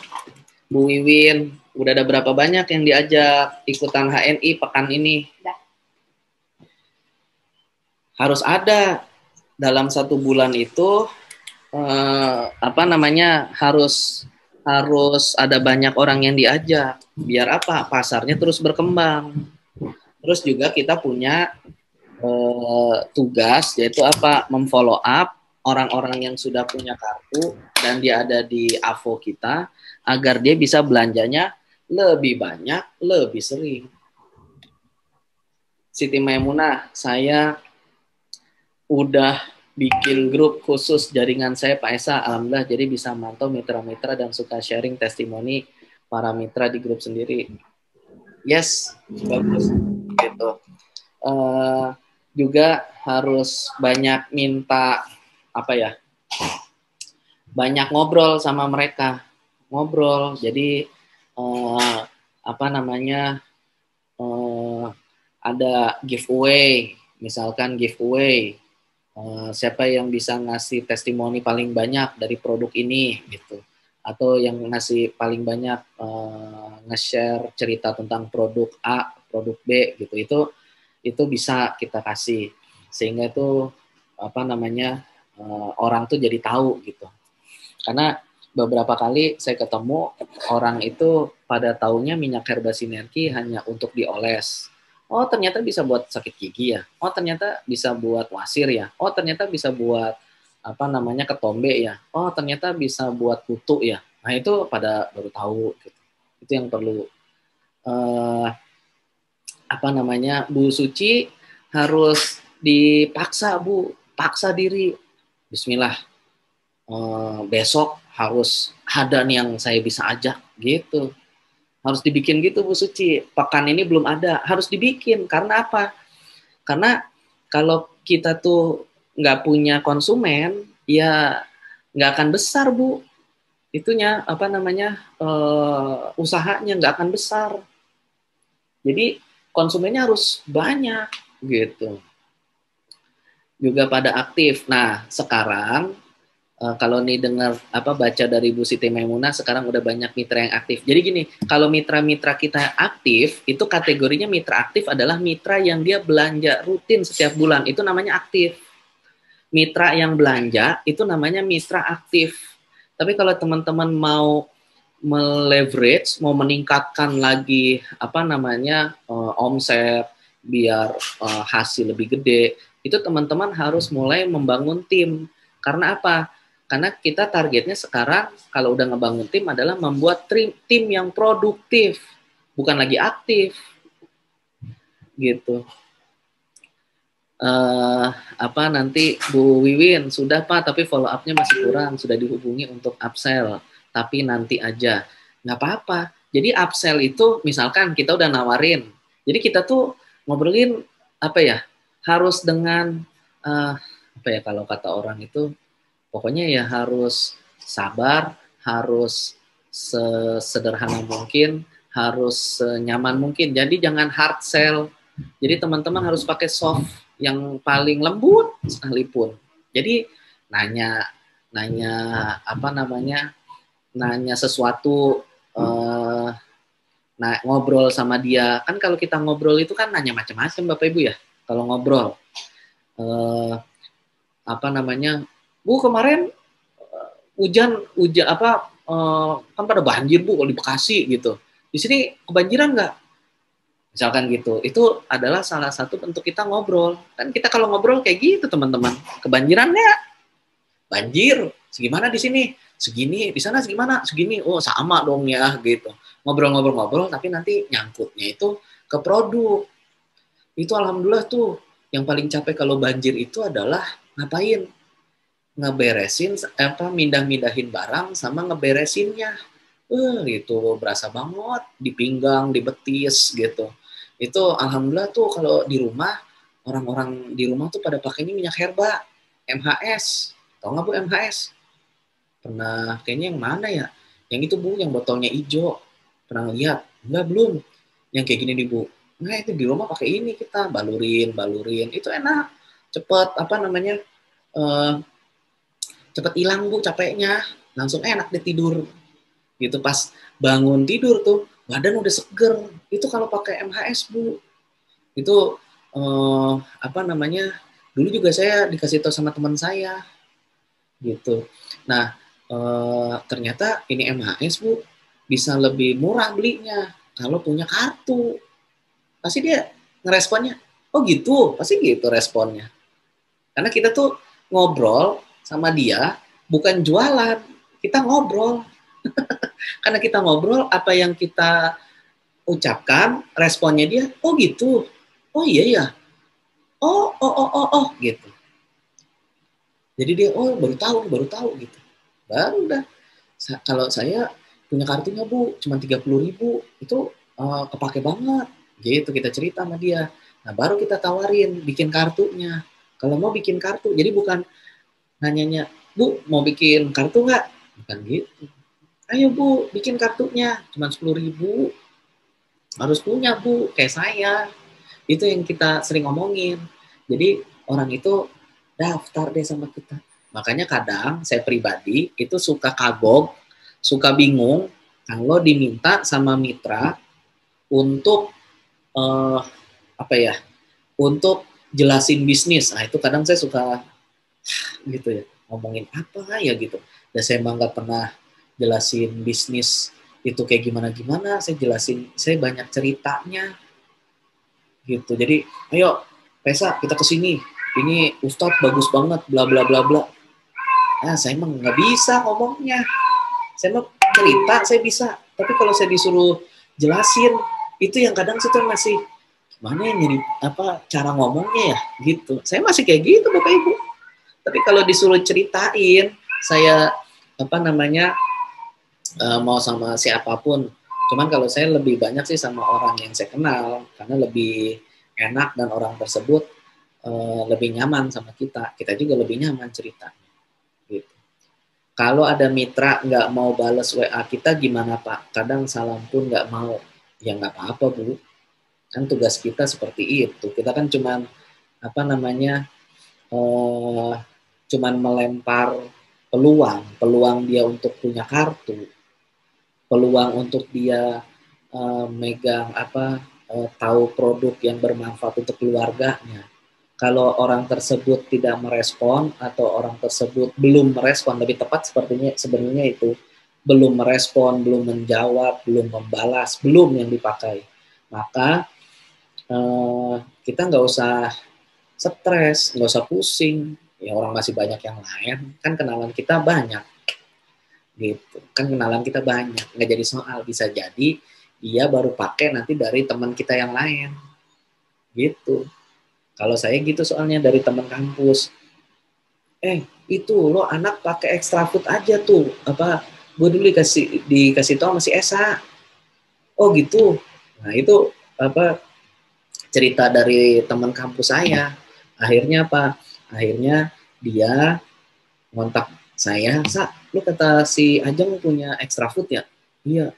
Bu Wiwin, udah ada berapa banyak yang diajak ikutan HNI pekan ini? Harus ada dalam 1 bulan itu harus ada banyak orang yang diajak, biar pasarnya terus berkembang. Terus juga kita punya tugas, yaitu memfollow up orang-orang yang sudah punya kartu dan dia ada di AVO kita, agar dia bisa belanjanya lebih banyak, lebih sering. Siti Maimunah, saya udah bikin grup khusus jaringan saya, Pak Esa, alhamdulillah, jadi bisa mantau mitra-mitra dan suka sharing testimoni para mitra di grup sendiri. Yes, bagus gitu. Juga harus banyak minta banyak ngobrol sama mereka, jadi ada giveaway, misalkan giveaway. Siapa yang bisa ngasih testimoni paling banyak dari produk ini gitu, atau yang ngasih paling banyak nge-share cerita tentang produk A, produk B gitu, itu bisa kita kasih, sehingga itu orang tuh jadi tahu gitu. Karena beberapa kali saya ketemu orang itu pada taunya minyak herba sinergi hanya untuk dioles. Oh, ternyata bisa buat sakit gigi ya. Oh, ternyata bisa buat wasir ya. Oh, ternyata bisa buat ketombe ya. Oh, ternyata bisa buat kutu ya. Nah, itu pada baru tahu gitu. Itu yang perlu Bu Suci harus dipaksa, Bu. Paksa diri. Bismillah. Besok harus ada nih yang saya bisa ajak gitu. Harus dibikin gitu, Bu Suci. Pekan ini belum ada, harus dibikin. Karena apa? Karena kalau kita tuh nggak punya konsumen, ya nggak akan besar, Bu. Itunya usahanya nggak akan besar. Jadi konsumennya harus banyak gitu. Juga pada aktif. Nah, sekarang kalau nih dengar baca dari Bu Siti Maimunah, sekarang udah banyak mitra yang aktif. Jadi gini, kalau mitra-mitra kita aktif, itu kategorinya mitra aktif adalah mitra yang dia belanja rutin setiap bulan, itu namanya aktif. Mitra yang belanja itu namanya mitra aktif. Tapi kalau teman-teman mau meleverage, mau meningkatkan lagi omset biar hasil lebih gede, itu teman-teman harus mulai membangun tim. Karena apa? Karena kita targetnya sekarang kalau udah ngebangun tim adalah membuat tim yang produktif, bukan lagi aktif, gitu. Nanti Bu Wiwin sudah Pak, tapi follow up-nya masih kurang, sudah dihubungi untuk upsell, tapi nanti aja. Nggak apa-apa. Jadi upsell itu misalkan kita udah nawarin, jadi kita tuh ngobrolin harus dengan kalau kata orang itu pokoknya ya harus sabar, harus sesederhana mungkin, harus senyaman mungkin. Jadi jangan hard sell. Jadi teman-teman harus pakai soft yang paling lembut sekalipun. Jadi nanya sesuatu, ngobrol sama dia. Kan kalau kita ngobrol itu kan nanya macam-macam Bapak Ibu ya. Kalau ngobrol, Bu kemarin hujan kan pada banjir Bu kalau di Bekasi gitu. Di sini kebanjiran nggak? Misalkan gitu. Itu adalah salah satu bentuk kita ngobrol. Kan kita kalau ngobrol kayak gitu teman-teman. Kebanjiran nggak? Banjir. Segimana di sini? Segini. Di sana segimana? Segini. Oh sama dong ya gitu. Ngobrol-ngobrol tapi nanti nyangkutnya itu ke produk. Itu alhamdulillah tuh yang paling capek kalau banjir itu adalah ngapain? Ngeberesin mindah-mindahin barang sama ngeberesinnya. Gitu berasa banget di pinggang, di betis gitu. Itu alhamdulillah tuh kalau di rumah, orang-orang di rumah tuh pada pakainya minyak herba, MHS. Tahu nggak Bu MHS? Pernah kayaknya yang mana ya? Yang itu Bu, yang botolnya hijau. Pernah lihat? Enggak, belum. Yang kayak gini nih Bu. Nah itu di rumah pakai ini kita balurin. Itu enak. Cepet cepet hilang Bu capeknya, langsung enak deh tidur. Gitu pas bangun tidur tuh badan udah seger. Itu kalau pakai MHS Bu. Itu dulu juga saya dikasih tahu sama teman saya. Gitu. Nah, ternyata ini MHS Bu bisa lebih murah belinya kalau punya kartu. Pasti dia ngeresponnya, oh gitu, pasti gitu responnya. Karena kita tuh ngobrol sama dia bukan jualan, kita ngobrol. Karena kita ngobrol, apa yang kita ucapkan, responnya dia, oh gitu, oh iya ya, oh gitu. Jadi dia, oh baru tahu gitu. Baru udah. Kalau saya punya kartunya Bu, cuma 30.000, itu kepake banget. Gitu kita cerita sama dia. Nah baru kita tawarin bikin kartunya. Kalau mau bikin kartu, jadi bukan nanyanya, Bu mau bikin kartu nggak? Bukan gitu. Ayo Bu bikin kartunya, cuma 10.000. Harus punya Bu, kayak saya. Itu yang kita sering ngomongin. Jadi orang itu daftar deh sama kita. Makanya kadang saya pribadi itu suka kagok, suka bingung kalau diminta sama mitra untuk untuk jelasin bisnis. Nah itu kadang saya suka gitu ya, ngomongin apa ya gitu. Dan saya emang nggak pernah jelasin bisnis itu kayak gimana-gimana. Saya banyak ceritanya gitu. Jadi ayo Pesa kita kesini. Ini Ustadz bagus banget, bla bla bla bla. Nah saya emang nggak bisa ngomongnya. Saya mau cerita saya bisa, tapi kalau saya disuruh jelasin itu yang kadang saya masih gimana ya nyari cara ngomongnya ya gitu. Saya masih kayak gitu Bapak Ibu. Tapi kalau disuruh ceritain, saya mau sama siapapun. Cuman kalau saya lebih banyak sih sama orang yang saya kenal karena lebih enak dan orang tersebut lebih nyaman sama kita. Kita juga lebih nyaman ceritanya. Gitu. Kalau ada mitra nggak mau balas WA kita gimana Pak? Kadang salam pun nggak mau. Ya nggak apa-apa Bu. Kan tugas kita seperti itu. Kita kan cuman cuman melempar peluang dia untuk punya kartu, peluang untuk dia megang tahu produk yang bermanfaat untuk keluarganya. Kalau orang tersebut tidak merespon atau orang tersebut belum merespon, lebih tepat sebenarnya itu belum merespon, belum menjawab, belum membalas, belum yang dipakai, maka kita nggak usah stres, nggak usah pusing. Ya orang masih banyak yang lain, kan kenalan kita banyak, gitu. Kan kenalan kita banyak, nggak jadi soal. Bisa jadi dia baru pakai nanti dari teman kita yang lain, gitu. Kalau saya gitu soalnya dari teman kampus. Itu lo anak pakai extra food aja tuh. Gue dulu dikasih tau masih Esa. Oh gitu. Nah itu cerita dari teman kampus saya. Akhirnya Akhirnya dia ngontak saya, lu kata si Ajeng punya extra food ya? Iya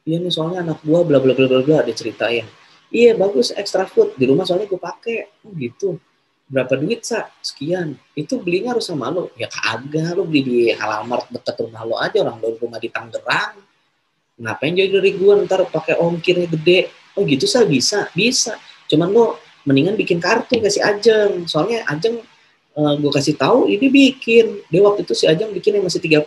nih soalnya anak gua bla bla bla bla bla, dia ceritain. Iya bagus extra food di rumah soalnya gue pakai. Oh gitu. Berapa duit sekian. Itu belinya harus sama lo. Ya kagak, lo beli di Alfamart dekat rumah lo aja, orang dari rumah di Tangerang. Ngapain jadi dari gue ntar pakai ongkirnya gede. Oh gitu bisa. Cuman lo mendingan bikin kartu kasih Ajeng. Soalnya Ajeng gue kasih tahu ini bikin. Dia waktu itu si Ajeng bikin yang masih 30.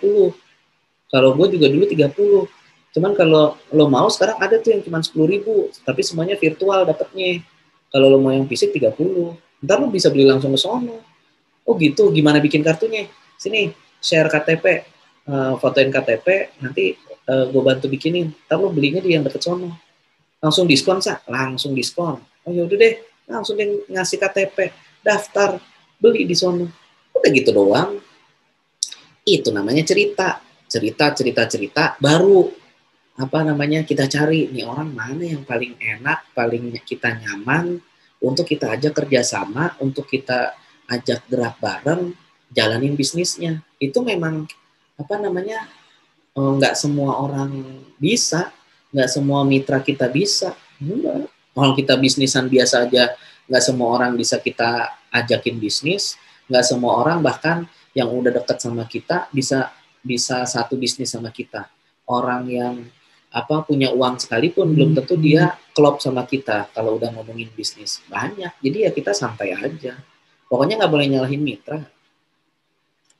Kalau gue juga dulu 30. Cuman kalau lo mau sekarang ada tuh yang cuma 10.000, tapi semuanya virtual dapatnya. Kalau lo mau yang fisik 30, ntar lo bisa beli langsung ke sono. Oh gitu, gimana bikin kartunya? Sini, share KTP, fotoin KTP, nanti gue bantu bikinin. Ntar lo belinya di yang deket sono. Langsung diskon, langsung diskon. Oh yaudah deh, langsung deh ngasih KTP, daftar, beli di sono. Udah gitu doang. Itu namanya cerita baru. Kita cari nih orang mana yang paling enak, paling kita nyaman untuk kita ajak kerjasama, untuk kita ajak gerak bareng, jalanin bisnisnya. Itu memang nggak semua orang bisa, nggak semua mitra kita bisa. Enggak. Kalau kita bisnisan biasa aja, nggak semua orang bisa kita ajakin bisnis, nggak semua orang bahkan yang udah deket sama kita bisa satu bisnis sama kita. Orang yang punya uang sekalipun belum tentu dia klop sama kita kalau udah ngomongin bisnis. Banyak. Jadi ya kita santai aja. Pokoknya nggak boleh nyalahin mitra.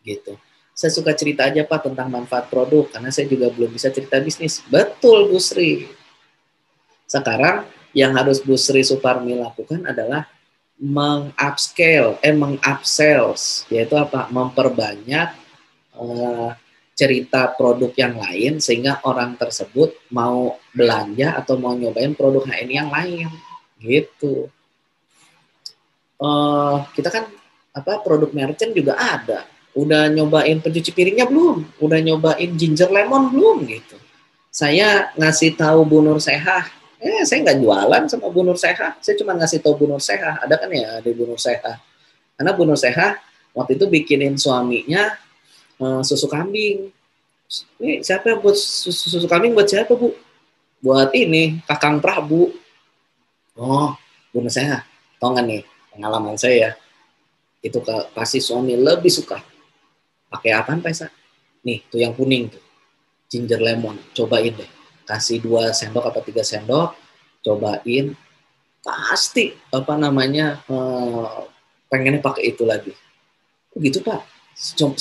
Gitu. Saya suka cerita aja Pak tentang manfaat produk karena saya juga belum bisa cerita bisnis. Betul Bu Sri. Sekarang yang harus Bu Sri Suparmi lakukan adalah mengupscale, mengupsells, yaitu memperbanyak cerita produk yang lain sehingga orang tersebut mau belanja atau mau nyobain produk HNI yang lain gitu. Kita kan produk merchant juga ada. Udah nyobain pencuci piringnya belum? Udah nyobain ginger lemon belum gitu? Saya ngasih tahu Bu Nur Sehah. Saya nggak jualan sama Bu Nur Sehah. Saya cuma ngasih tahu Bu Nur Sehah. Ada kan ya di Bu Nur Sehah. Karena Bu Nur Sehah waktu itu bikinin suaminya susu kambing. Ini siapa buat susu kambing buat siapa Bu? Buat ini Kakang Prabu. Oh, Bu Nur Sehah. Tahu nggak nih pengalaman saya? Itu pasti suami lebih suka. Pakai apaan Pak Esa? Nih, tuh yang kuning tuh. Ginger lemon. Cobain deh. Kasih 2 sendok atau 3 sendok. Cobain. Pasti pengennya pakai itu lagi. Oh gitu Pak.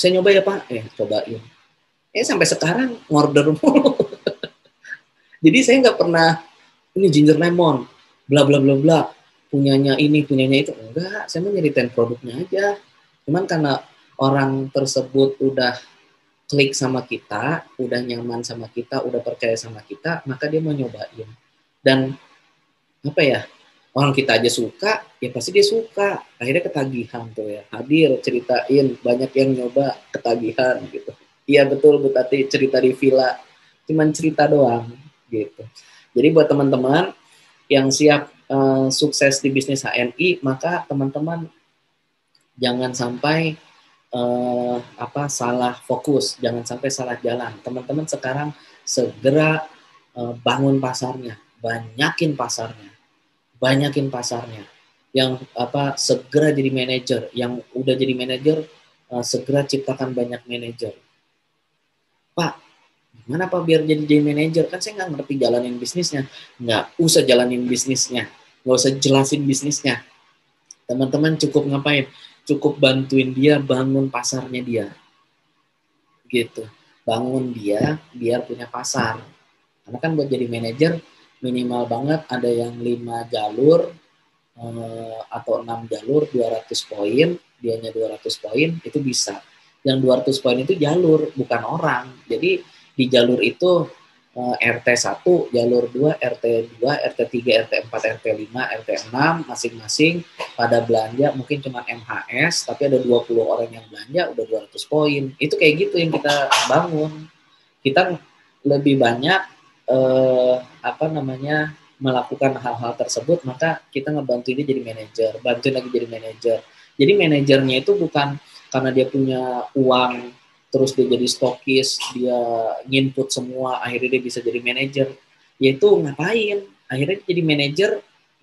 Saya nyoba ya Pak. Cobain. Sampai sekarang ngorder mulu. Jadi saya nggak pernah ini ginger lemon. Bla bla bla bla. Punyanya ini, punyanya itu. Enggak. Saya mau nyeritain produknya aja. Cuman karena orang tersebut udah klik sama kita, udah nyaman sama kita, udah percaya sama kita, maka dia mau nyobain. Dan orang kita aja suka, ya pasti dia suka. Akhirnya ketagihan tuh ya. Hadir, ceritain, banyak yang nyoba, ketagihan gitu. Iya betul Bu Tati, cerita di villa, cuman cerita doang gitu. Jadi buat teman-teman yang siap sukses di bisnis HNI, maka teman-teman jangan sampai salah fokus, jangan sampai salah jalan. Teman-teman sekarang segera bangun pasarnya, banyakin pasarnya. Yang segera jadi manajer, yang udah jadi manajer segera ciptakan banyak manajer. Pak, gimana Pak biar jadi manajer? Kan saya nggak ngerti jalanin bisnisnya. Nggak usah jalanin bisnisnya, nggak usah jelasin bisnisnya. Teman-teman cukup ngapain? Cukup bantuin dia bangun pasarnya dia. Gitu. Bangun dia biar punya pasar. Karena kan buat jadi manajer minimal banget ada yang 5 jalur atau 6 jalur 200 poin, dianya 200 poin itu bisa. Yang 200 poin itu jalur, bukan orang. Jadi di jalur itu RT 1, jalur 2, RT 2, RT 3, RT 4, RT 5, RT 6 masing-masing pada belanja mungkin cuma MHS tapi ada 20 orang yang belanja udah 200 poin. Itu kayak gitu yang kita bangun. Kita lebih banyak melakukan hal-hal tersebut, maka kita ngebantu dia jadi manajer, bantuin lagi jadi manajer. Jadi manajernya itu bukan karena dia punya uang terus dia jadi stokis, dia nginput semua, akhirnya dia bisa jadi manajer. Yaitu ngapain? Akhirnya jadi manajer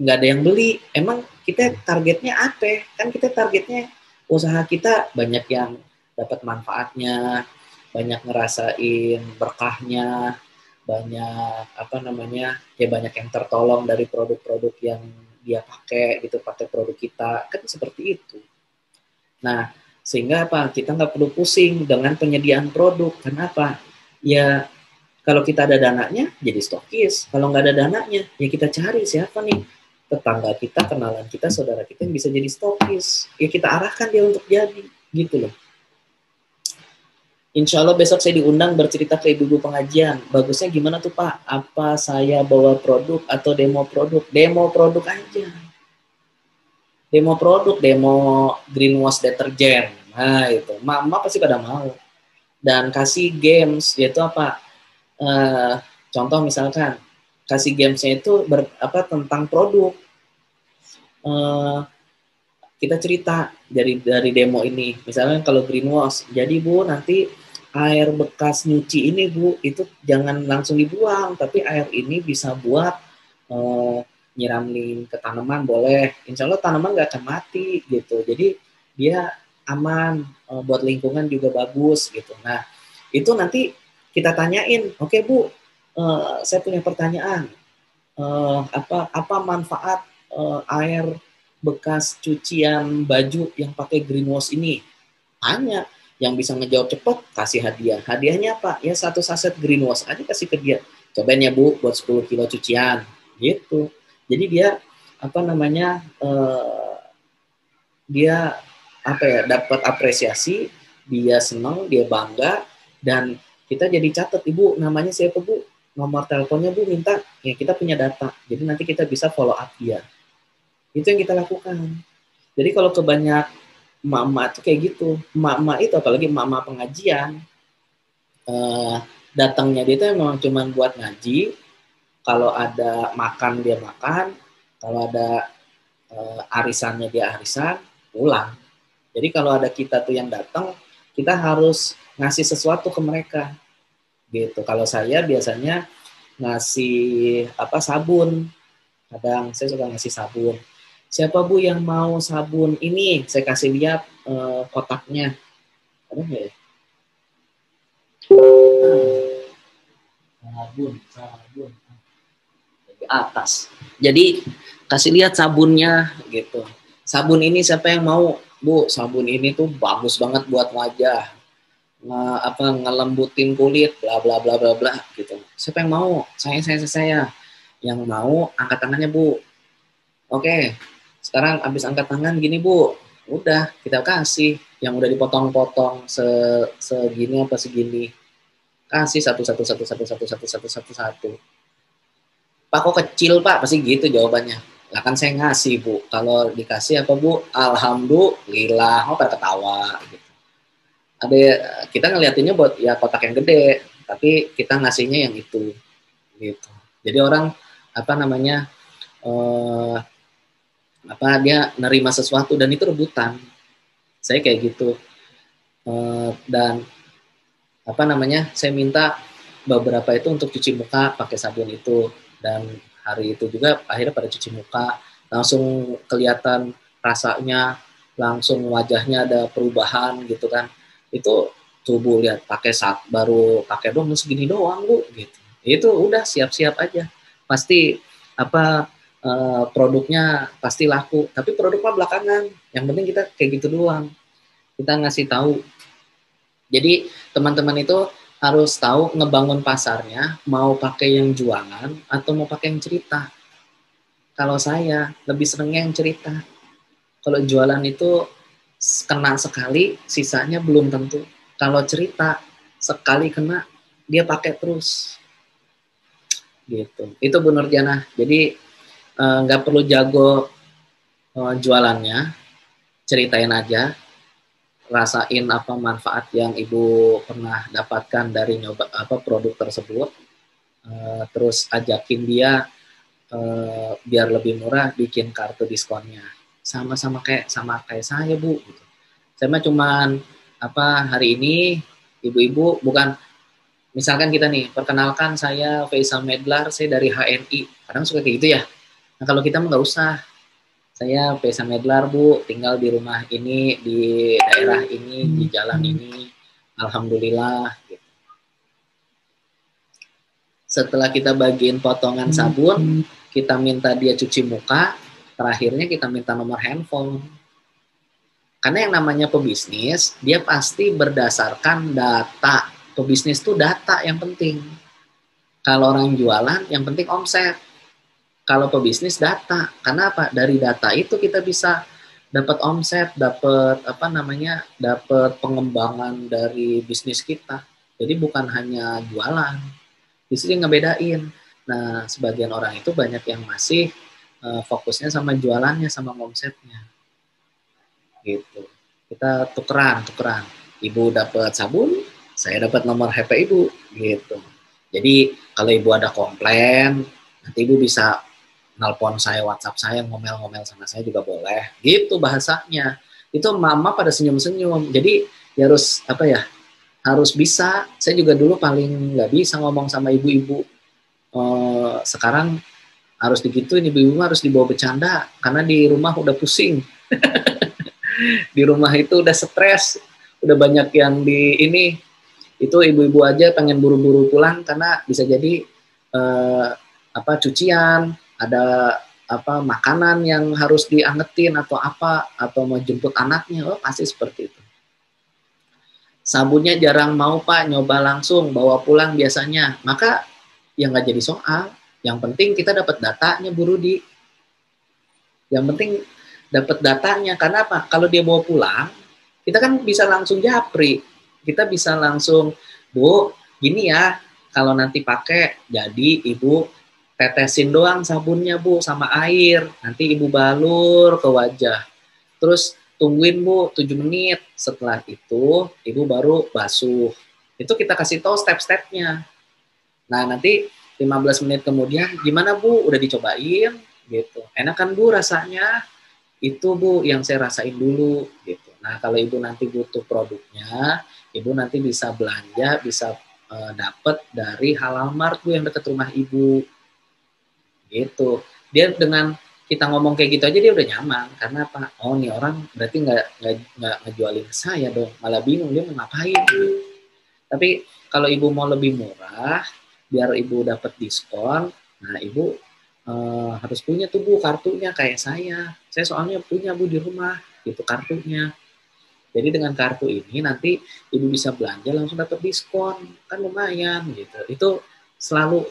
nggak ada yang beli. Emang kita targetnya apa? Kan kita targetnya usaha kita banyak yang dapat manfaatnya, banyak ngerasain berkahnya, banyak banyak yang tertolong dari produk-produk yang dia pakai gitu, pakai produk kita, kan seperti itu. Nah, sehingga kita nggak perlu pusing dengan penyediaan produk. Kenapa? Ya kalau kita ada dananya jadi stokis, kalau nggak ada dananya ya kita cari siapa nih tetangga kita, kenalan kita, saudara kita yang bisa jadi stokis, ya kita arahkan dia untuk jadi gitu loh. Insya Allah besok saya diundang bercerita ke ibu-ibu pengajian. Bagusnya gimana tuh Pak? Apa saya bawa produk atau demo produk? Demo produk aja. Demo produk, demo greenwash deterjen. Nah itu, mama pasti pada mau. Dan kasih games, yaitu apa? Contoh misalkan, kasih gamesnya itu tentang produk. Kita cerita dari demo ini. Misalnya kalau greenwash, jadi Bu nanti air bekas nyuci ini Bu, itu jangan langsung dibuang, tapi air ini bisa buat nyiramin ke tanaman boleh. Insya Allah tanaman nggak akan mati gitu. Jadi dia aman, buat lingkungan juga bagus gitu. Nah itu nanti kita tanyain, oke Bu, saya punya pertanyaan, apa manfaat air bekas cucian baju yang pakai greenwash ini? Tanya. Yang bisa ngejawab cepat kasih hadiah. Hadiahnya apa? Ya 1 saset greenwash aja kasih ke dia. Cobain ya Bu buat 10 kilo cucian gitu. Jadi dia dia dapat apresiasi, dia senang, dia bangga, dan kita jadi catat, Ibu namanya siapa Bu, nomor teleponnya Bu minta, ya kita punya data. Jadi nanti kita bisa follow up dia. Itu yang kita lakukan. Jadi kalau kebanyak emak-emak itu kayak gitu, emak-emak itu apalagi emak-emak pengajian, datangnya dia itu memang cuma buat ngaji. Kalau ada makan dia makan, kalau ada arisannya dia arisan, pulang. Jadi kalau ada kita tuh yang datang, kita harus ngasih sesuatu ke mereka, gitu. Kalau saya biasanya ngasih sabun, kadang saya suka ngasih sabun. Siapa Bu yang mau sabun ini? Saya kasih lihat kotaknya. Ada nggak ya? Sabun. Di atas. Jadi kasih lihat sabunnya gitu. Sabun ini siapa yang mau? Bu, sabun ini tuh bagus banget buat wajah. Ngelembutin kulit, bla bla bla bla bla gitu. Siapa yang mau? Saya. Yang mau angkat tangannya Bu. Oke. Sekarang habis angkat tangan gini Bu, udah kita kasih yang udah dipotong-potong segini apa segini, kasih satu. Pak kok kecil Pak, pasti gitu jawabannya. Lah kan saya ngasih Bu, kalau dikasih apa Bu, alhamdulillah, pada ketawa gitu. Ada kita ngeliatinnya buat ya kotak yang gede, tapi kita ngasihnya yang itu gitu. Jadi orang dia nerima sesuatu dan itu rebutan. Saya kayak gitu. Dan saya minta beberapa itu untuk cuci muka pakai sabun itu, dan hari itu juga akhirnya pada cuci muka, langsung kelihatan rasanya, langsung wajahnya ada perubahan gitu kan. Itu tubuh lihat baru pakai dong segini doang Bu gitu. Itu udah siap-siap aja. Pasti produknya pasti laku, tapi produk mah belakangan. Yang penting kita kayak gitu doang. Kita ngasih tahu. Jadi teman-teman itu harus tahu ngebangun pasarnya, mau pakai yang jualan atau mau pakai yang cerita. Kalau saya lebih senengnya yang cerita. Kalau jualan itu kena sekali, sisanya belum tentu. Kalau cerita sekali kena, dia pakai terus. Gitu. Itu Bu Nurjana. Jadi nggak perlu jago jualannya, ceritain aja, rasain apa manfaat yang Ibu pernah dapatkan dari nyoba produk tersebut, terus ajakin dia biar lebih murah, bikin kartu diskonnya. Sama kayak saya Bu. Gitu. Saya mah cuman hari ini ibu-ibu bukan, misalkan kita nih, perkenalkan saya Faisal Medlar, saya dari HNI. Kadang suka kayak gitu ya. Nah kalau kita mah nggak usah. Saya Faisal Medlar Bu, tinggal di rumah ini, di daerah ini, di jalan ini. Alhamdulillah. Gitu. Setelah kita bagiin potongan sabun, kita minta dia cuci muka, terakhirnya kita minta nomor handphone. Karena yang namanya pebisnis, dia pasti berdasarkan data. Pebisnis itu data yang penting. Kalau orang jualan, yang penting omset. Kalau pebisnis data. Karena apa? Dari data itu kita bisa dapat omset, dapat dapat pengembangan dari bisnis kita. Jadi bukan hanya jualan. Di sini ngebedain. Nah, sebagian orang itu banyak yang masih fokusnya sama jualannya, sama omsetnya. Gitu. Kita tukeran. Ibu dapat sabun, saya dapat nomor HP Ibu, gitu. Jadi kalau Ibu ada komplain, nanti Ibu bisa nelpon saya, WhatsApp saya, ngomel-ngomel sama saya juga boleh. Gitu bahasanya. Itu mama pada senyum-senyum. Jadi ya harus bisa. Saya juga dulu paling nggak bisa ngomong sama ibu-ibu. Sekarang harus digituin, ibu-ibu harus dibawa bercanda karena di rumah udah pusing. Di rumah itu udah stres, udah banyak yang itu ibu-ibu aja pengen buru-buru pulang karena bisa jadi cucian, ada makanan yang harus diangetin atau mau jemput anaknya, pasti seperti itu. Sabunnya jarang mau Pak, nyoba langsung bawa pulang biasanya, maka ya nggak jadi soal. Yang penting kita dapat datanya Bu Rudi. Yang penting dapat datanya, karena apa? Kalau dia bawa pulang, kita kan bisa langsung japri. Kita bisa langsung, Bu, gini ya, kalau nanti pakai, jadi Ibu tetesin doang sabunnya Bu sama air. Nanti Ibu balur ke wajah. Terus tungguin Bu 7 menit. Setelah itu, Ibu baru basuh. Itu kita kasih tahu step-stepnya. Nah, nanti 15 menit kemudian, gimana Bu? Udah dicobain? Gitu. Enak kan Bu rasanya? Itu Bu yang saya rasain dulu gitu. Nah kalau Ibu nanti butuh produknya, Ibu nanti bisa belanja, bisa dapat dari Halal Mart Bu yang dekat rumah Ibu gitu. Dia dengan kita ngomong kayak gitu aja dia udah nyaman, karena apa? Oh nih orang berarti nggak ngejualin ke saya dong, malah bingung dia mau ngapain. Tapi kalau Ibu mau lebih murah biar Ibu dapat diskon, nah Ibu harus punya tuh Bu kartunya kayak saya. Saya soalnya punya Bu di rumah gitu kartunya. Jadi dengan kartu ini nanti Ibu bisa belanja langsung dapat diskon, kan lumayan gitu. Itu selalu.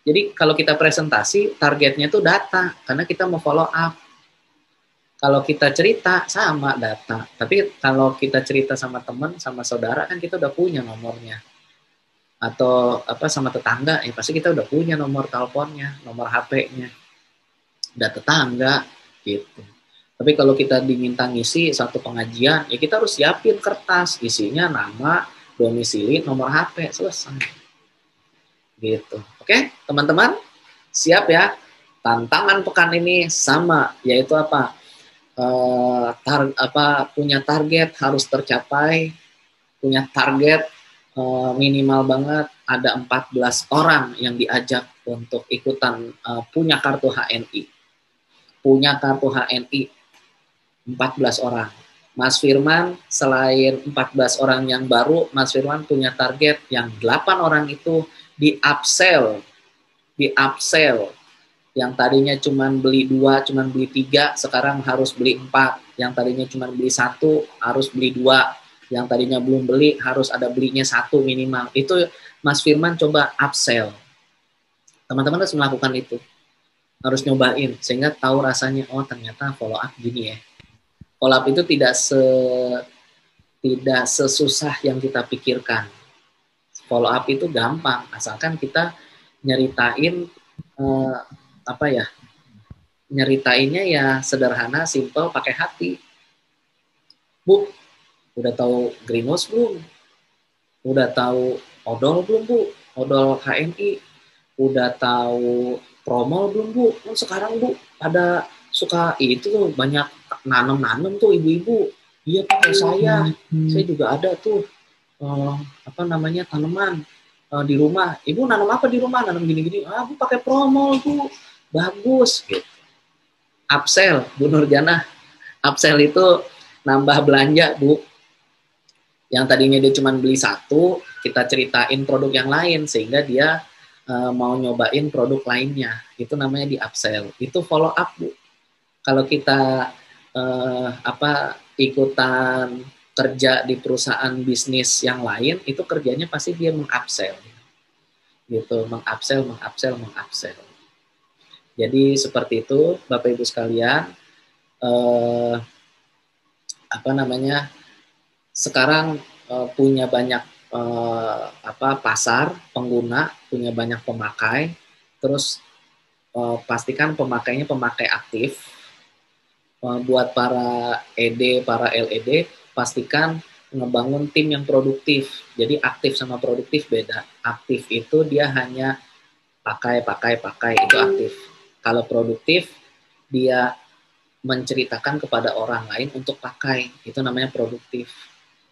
Jadi kalau kita presentasi targetnya tuh data, karena kita mau follow up. Kalau kita cerita sama data, tapi kalau kita cerita sama teman, sama saudara kan kita udah punya nomornya. Atau sama tetangga, ya pasti kita udah punya nomor teleponnya, nomor HP-nya, udah tetangga gitu. Tapi kalau kita diminta ngisi satu pengajian, ya kita harus siapin kertas, isinya nama, domisili, nomor HP, selesai. Gitu. Oke, teman-teman, siap ya? Tantangan pekan ini sama, yaitu punya target harus tercapai, punya target minimal banget ada 14 orang yang diajak untuk ikutan punya kartu HNI. Punya kartu HNI 14 orang. Mas Firman selain 14 orang yang baru, Mas Firman punya target yang 8 orang itu di upsell. Yang tadinya cuma beli 2, cuma beli 3, sekarang harus beli 4. Yang tadinya cuma beli 1, harus beli 2. Yang tadinya belum beli, harus ada belinya 1 minimal. Itu Mas Firman coba upsell. Teman-teman harus melakukan itu. Harus nyobain, sehingga tahu rasanya, oh ternyata follow up gini ya. Follow up itu tidak sesusah yang kita pikirkan. Follow up itu gampang, asalkan kita nyeritain nyeritainnya ya sederhana, simple, pakai hati. Bu, udah tahu greenhouse belum? Udah tahu odol belum, Bu? Odol HMI. Udah tahu promol belum, Bu? Sekarang, Bu, ada suka itu tuh banyak nanam tuh ibu-ibu. Iya, pakai saya juga ada tuh tanaman di rumah. Ibu nanam apa di rumah? Nanam gini-gini. Bu pakai promol, Bu. Bagus gitu. Upsell, Bu Nurjana. Upsell itu nambah belanja, Bu. Yang tadinya dia cuma beli 1, kita ceritain produk yang lain sehingga dia mau nyobain produk lainnya. Itu namanya di upsell. Itu follow up, Bu. Kalau kita ikutan kerja di perusahaan bisnis yang lain, itu kerjanya pasti dia mengupsell. Gitu, mengupsell. Jadi seperti itu, Bapak Ibu sekalian. Sekarang punya banyak pasar pengguna, punya banyak pemakai, terus pastikan pemakainya pemakai aktif. Buat para ED, para LED, pastikan ngebangun tim yang produktif. Jadi aktif sama produktif beda. Aktif itu dia hanya pakai, itu aktif. Kalau produktif, dia menceritakan kepada orang lain untuk pakai, itu namanya produktif.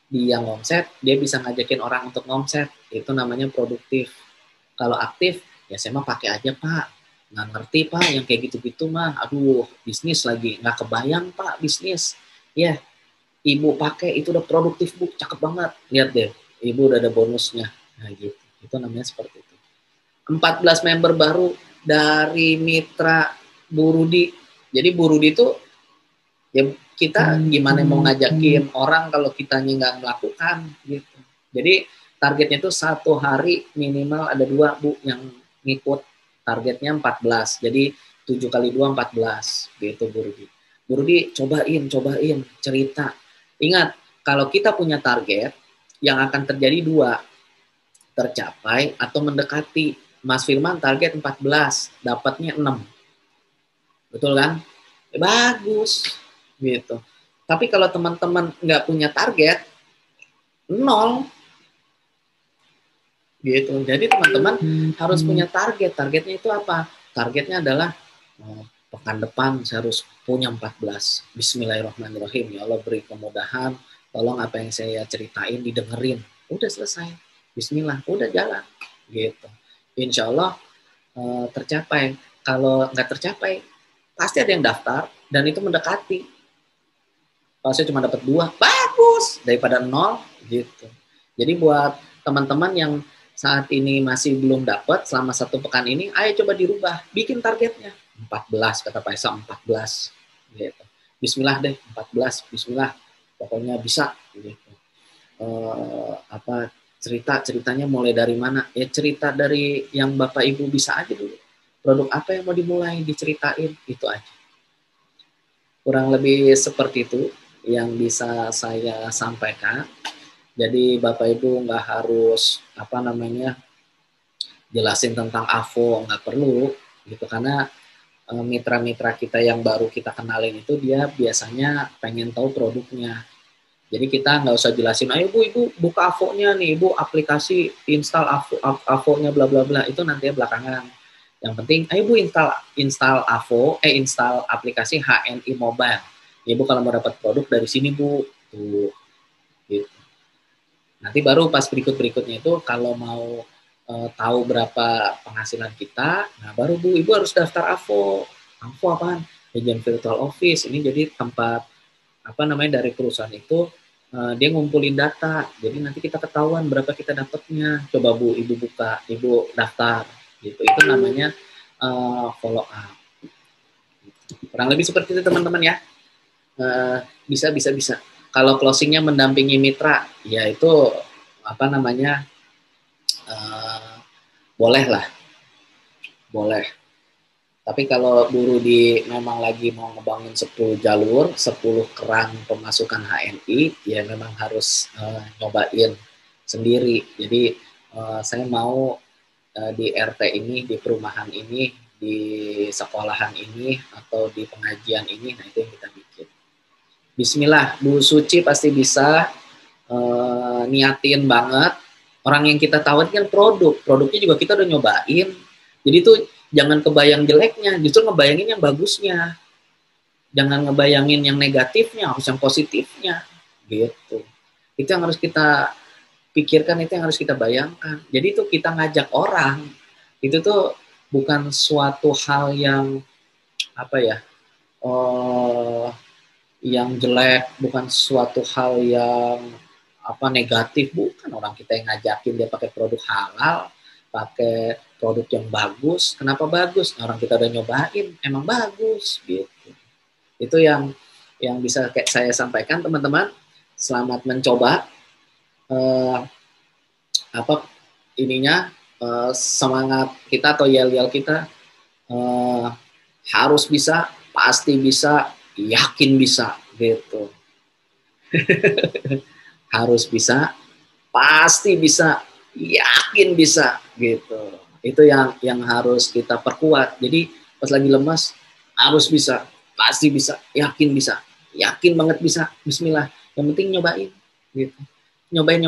Dia ngomset, dia bisa ngajakin orang untuk ngomset, itu namanya produktif. Kalau aktif, ya saya mah pakai aja Pak, nggak ngerti Pak yang kayak gitu-gitu mah, aduh bisnis lagi, nggak kebayang Pak bisnis. Ya, Ibu pakai itu udah produktif Bu, cakep banget, lihat deh, Ibu udah ada bonusnya. Nah gitu, itu namanya seperti itu. 14 member baru dari mitra Bu Rudi. Jadi Bu Rudi itu ya kita gimana mau ngajakin orang kalau kitanya nggak melakukan gitu. Jadi targetnya itu 1 hari minimal ada 2 Bu yang ngikut. Targetnya 14. Jadi 7 kali 2 14 gitu Bu Rudi. Bu Rudi cobain cerita. Ingat, kalau kita punya target yang akan terjadi 2, tercapai atau mendekati. Mas Firman target 14, dapatnya 6. Betul kan? Bagus gitu. Tapi kalau teman-teman nggak punya target, 0 gitu. Jadi teman-teman harus punya target. Targetnya itu apa? Targetnya adalah pekan depan saya harus punya 14. Bismillahirrahmanirrahim. Ya Allah beri kemudahan. Tolong apa yang saya ceritain didengerin. Udah selesai. Bismillah. Udah jalan. Gitu. Insya Allah tercapai. Kalau nggak tercapai, pasti ada yang daftar dan itu mendekati. Kalau saya cuma dapat 2, bagus daripada 0 gitu. Jadi buat teman-teman yang saat ini masih belum dapat selama 1 pekan ini, ayo coba dirubah, bikin targetnya 14 kata Pak Esa 14 gitu. Bismillah deh 14, Bismillah, pokoknya bisa gitu. Ceritanya mulai dari mana? Ya cerita dari yang Bapak Ibu bisa aja dulu. Produk apa yang mau dimulai diceritain, itu aja. Kurang lebih seperti itu yang bisa saya sampaikan. Jadi Bapak Ibu nggak harus jelasin tentang AVO, nggak perlu gitu, karena mitra-mitra kita yang baru kita kenalin itu dia biasanya pengen tahu produknya. Jadi kita nggak usah jelasin, ayo Ibu buka AVO-nya nih, Ibu aplikasi install AVO-nya bla bla bla, itu nanti belakangan. Yang penting, ayo Bu install AVO, install aplikasi HNI Mobile. Ibu kalau mau dapat produk dari sini Bu, tuh, gitu. Nanti baru pas berikutnya itu kalau mau tahu berapa penghasilan kita, nah baru Bu, Ibu harus daftar AVO. AVO apaan? Agent Virtual Office. Ini jadi tempat dari perusahaan itu dia ngumpulin data. Jadi nanti kita ketahuan berapa kita dapatnya. Coba Bu, Ibu buka, Ibu daftar gitu. Itu namanya follow up. Kurang lebih seperti itu teman-teman ya. Bisa. Kalau closingnya mendampingi mitra, ya itu boleh lah, boleh. Tapi kalau buruh memang lagi mau ngebangun 10 jalur, 10 keran pemasukan HNI, ya memang harus nyobain sendiri. Jadi saya mau di RT ini, di perumahan ini, di sekolahan ini, atau di pengajian ini, nah itu yang kita bikin. Bismillah, Bu Suci pasti bisa niatin banget. Orang yang kita tawarkan produknya juga kita udah nyobain. Jadi tuh jangan kebayang jeleknya, justru ngebayangin yang bagusnya. Jangan ngebayangin yang negatifnya, harus yang positifnya. Gitu. Itu yang harus kita pikirkan, itu yang harus kita bayangkan. Jadi itu kita ngajak orang, itu tuh bukan suatu hal yang yang jelek, bukan suatu hal yang negatif, bukan. Orang kita yang ngajakin dia pakai produk halal, pakai produk yang bagus. Kenapa bagus? Orang kita udah nyobain, emang bagus gitu. Itu yang bisa kayak saya sampaikan teman-teman. Selamat mencoba. Semangat kita atau yel-yel kita harus bisa, pasti bisa, yakin bisa gitu. Harus bisa, pasti bisa, yakin bisa gitu. Itu yang harus kita perkuat. Jadi pas lagi lemas harus bisa, pasti bisa, yakin banget bisa. Bismillah. Yang penting nyobain gitu. Nyobain.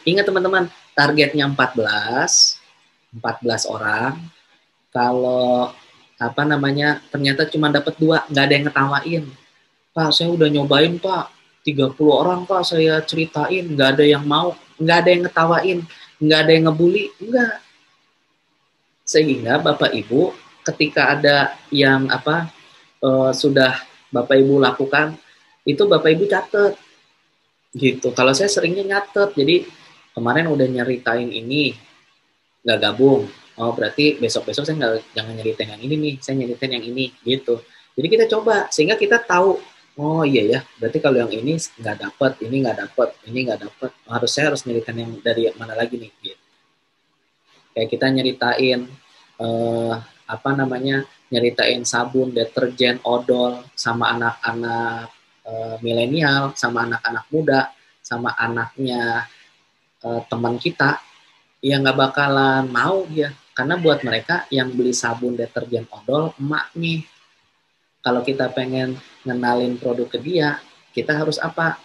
Ingat teman-teman, targetnya 14 orang. Kalau ternyata cuma dapat 2, nggak ada yang ngetawain. Pak, saya udah nyobain Pak, 30 orang Pak saya ceritain, nggak ada yang mau, nggak ada yang ngetawain, nggak ada yang ngebully, enggak. Sehingga Bapak Ibu ketika ada yang sudah Bapak Ibu lakukan, itu Bapak Ibu catat gitu. Kalau saya seringnya nyatet, jadi kemarin udah nyeritain ini, nggak gabung, oh berarti besok-besok saya jangan nyeritain yang ini nih, saya nyeritain yang ini gitu. Jadi kita coba sehingga kita tahu, oh iya ya, berarti kalau yang ini nggak dapat, ini nggak dapat, saya harus nyeritain yang dari mana lagi nih gitu. Kayak kita nyeritain nyeritain sabun, deterjen, odol sama anak-anak milenial, sama anak-anak muda, sama anaknya teman kita, ya nggak bakalan mau dia. Karena buat mereka yang beli sabun, deterjen, odol, emak nih. Kalau kita pengen ngenalin produk ke dia, kita harus apa?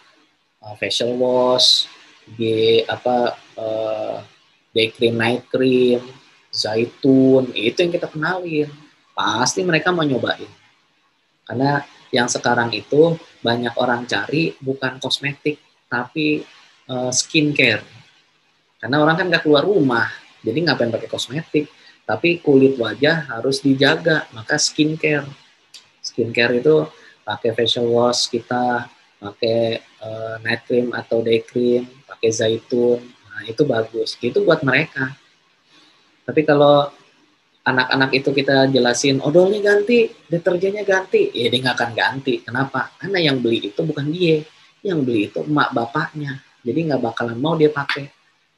Facial wash, day cream, night cream, zaitun, itu yang kita kenalin. Pasti mereka mau nyobain. Karena yang sekarang itu banyak orang cari bukan kosmetik, tapi skincare. Karena orang kan nggak keluar rumah, jadi ngapain pakai kosmetik. Tapi kulit wajah harus dijaga, maka skincare. Skincare itu pakai facial wash kita, pakai night cream atau day cream, pakai zaitun. Nah, itu bagus. Itu buat mereka. Tapi kalau anak-anak itu kita jelasin, odolnya ganti, deterjennya ganti, ya dia nggak akan ganti. Kenapa? Karena yang beli itu bukan dia, yang beli itu emak bapaknya. Jadi nggak bakalan mau dia pakai.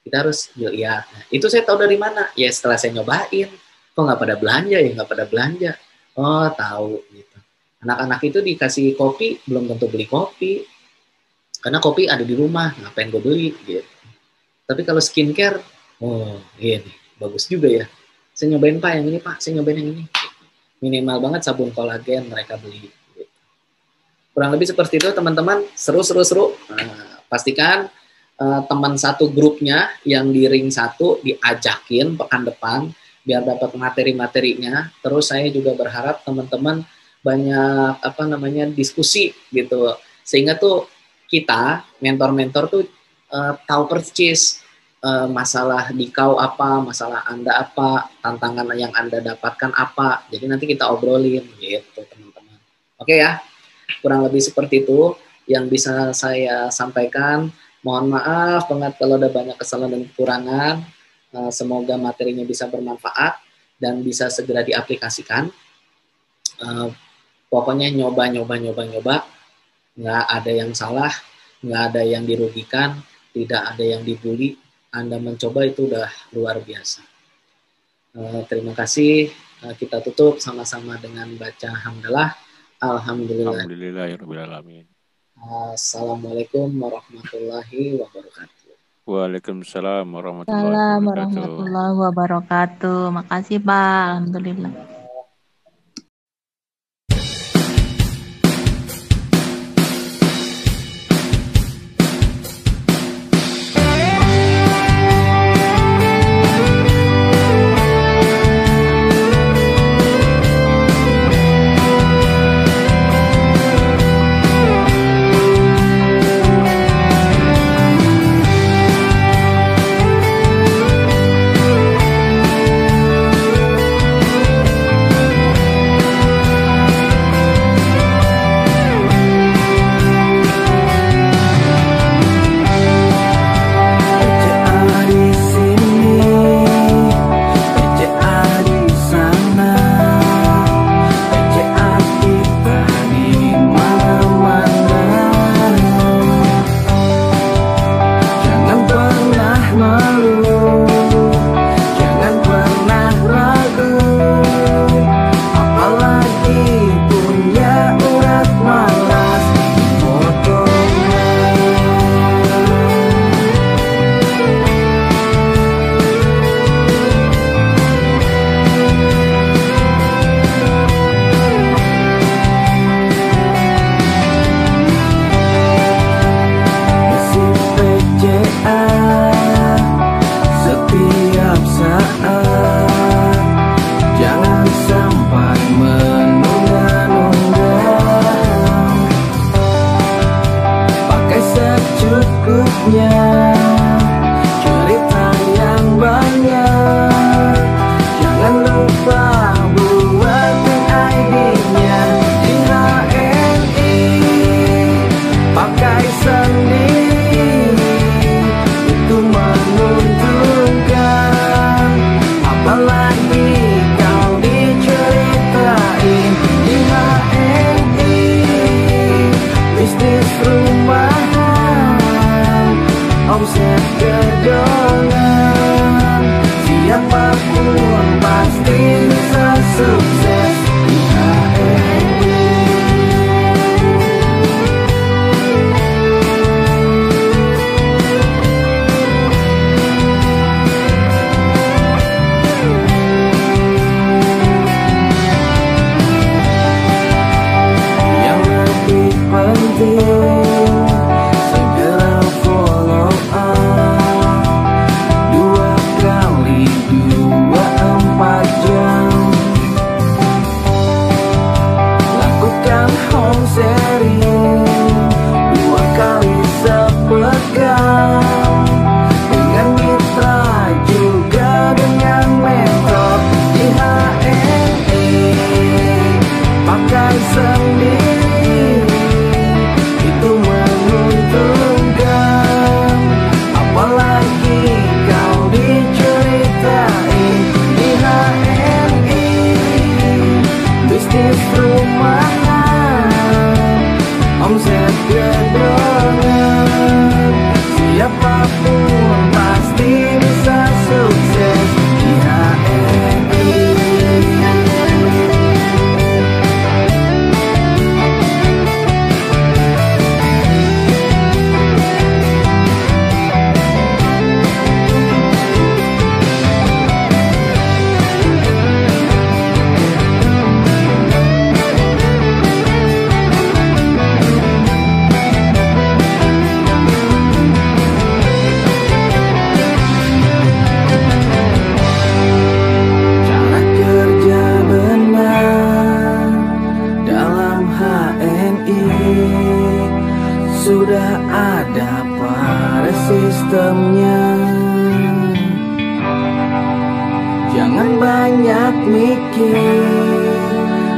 Kita harus lihat. Nah, itu saya tahu dari mana? Ya setelah saya nyobain. Kok nggak pada belanja ya? Nggak pada belanja. Oh tahu gitu. Anak-anak itu dikasih kopi, belum tentu beli kopi. Karena kopi ada di rumah, ngapain gue beli gitu. Tapi kalau skincare, oh ini bagus juga ya. Saya nyobain Pak yang ini Pak, saya nyobain yang ini. Minimal banget sabun kolagen mereka beli. Gitu. Kurang lebih seperti itu teman-teman, seru. Nah, pastikan teman satu grupnya yang di ring 1 diajakin pekan depan biar dapat materi-materinya. Terus saya juga berharap teman-teman banyak diskusi gitu. Sehingga tuh kita mentor-mentor tuh tahu persis masalah di kau apa, masalah Anda apa, tantangan yang Anda dapatkan apa. Jadi nanti kita obrolin gitu teman-teman. Oke ya, kurang lebih seperti itu. yang bisa saya sampaikan. Mohon maaf banget kalau ada banyak kesalahan dan kekurangan. Semoga materinya bisa bermanfaat dan bisa segera diaplikasikan. Pokoknya nyoba. Nggak ada yang salah, nggak ada yang dirugikan, tidak ada yang dibully. Anda mencoba itu udah luar biasa. Terima kasih. Kita tutup sama-sama dengan baca hamdalah. Alhamdulillah. Alhamdulillahirrahmanirrahim. Assalamualaikum warahmatullahi wabarakatuh. Waalaikumsalam warahmatullahi wabarakatuh. Makasih Pak. Alhamdulillah.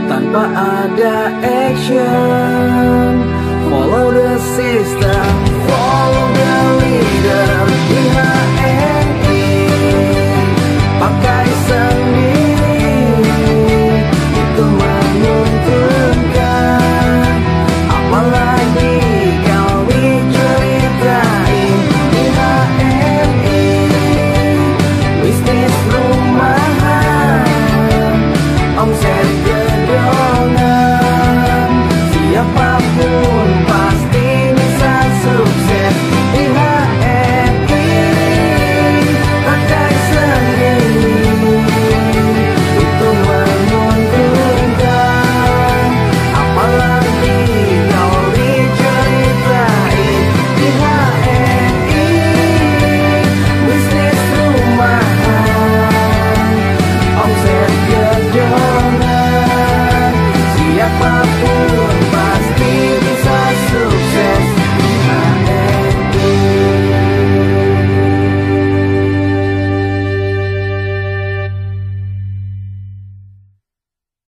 Tanpa ada action, Follow the system, follow the leader. IHM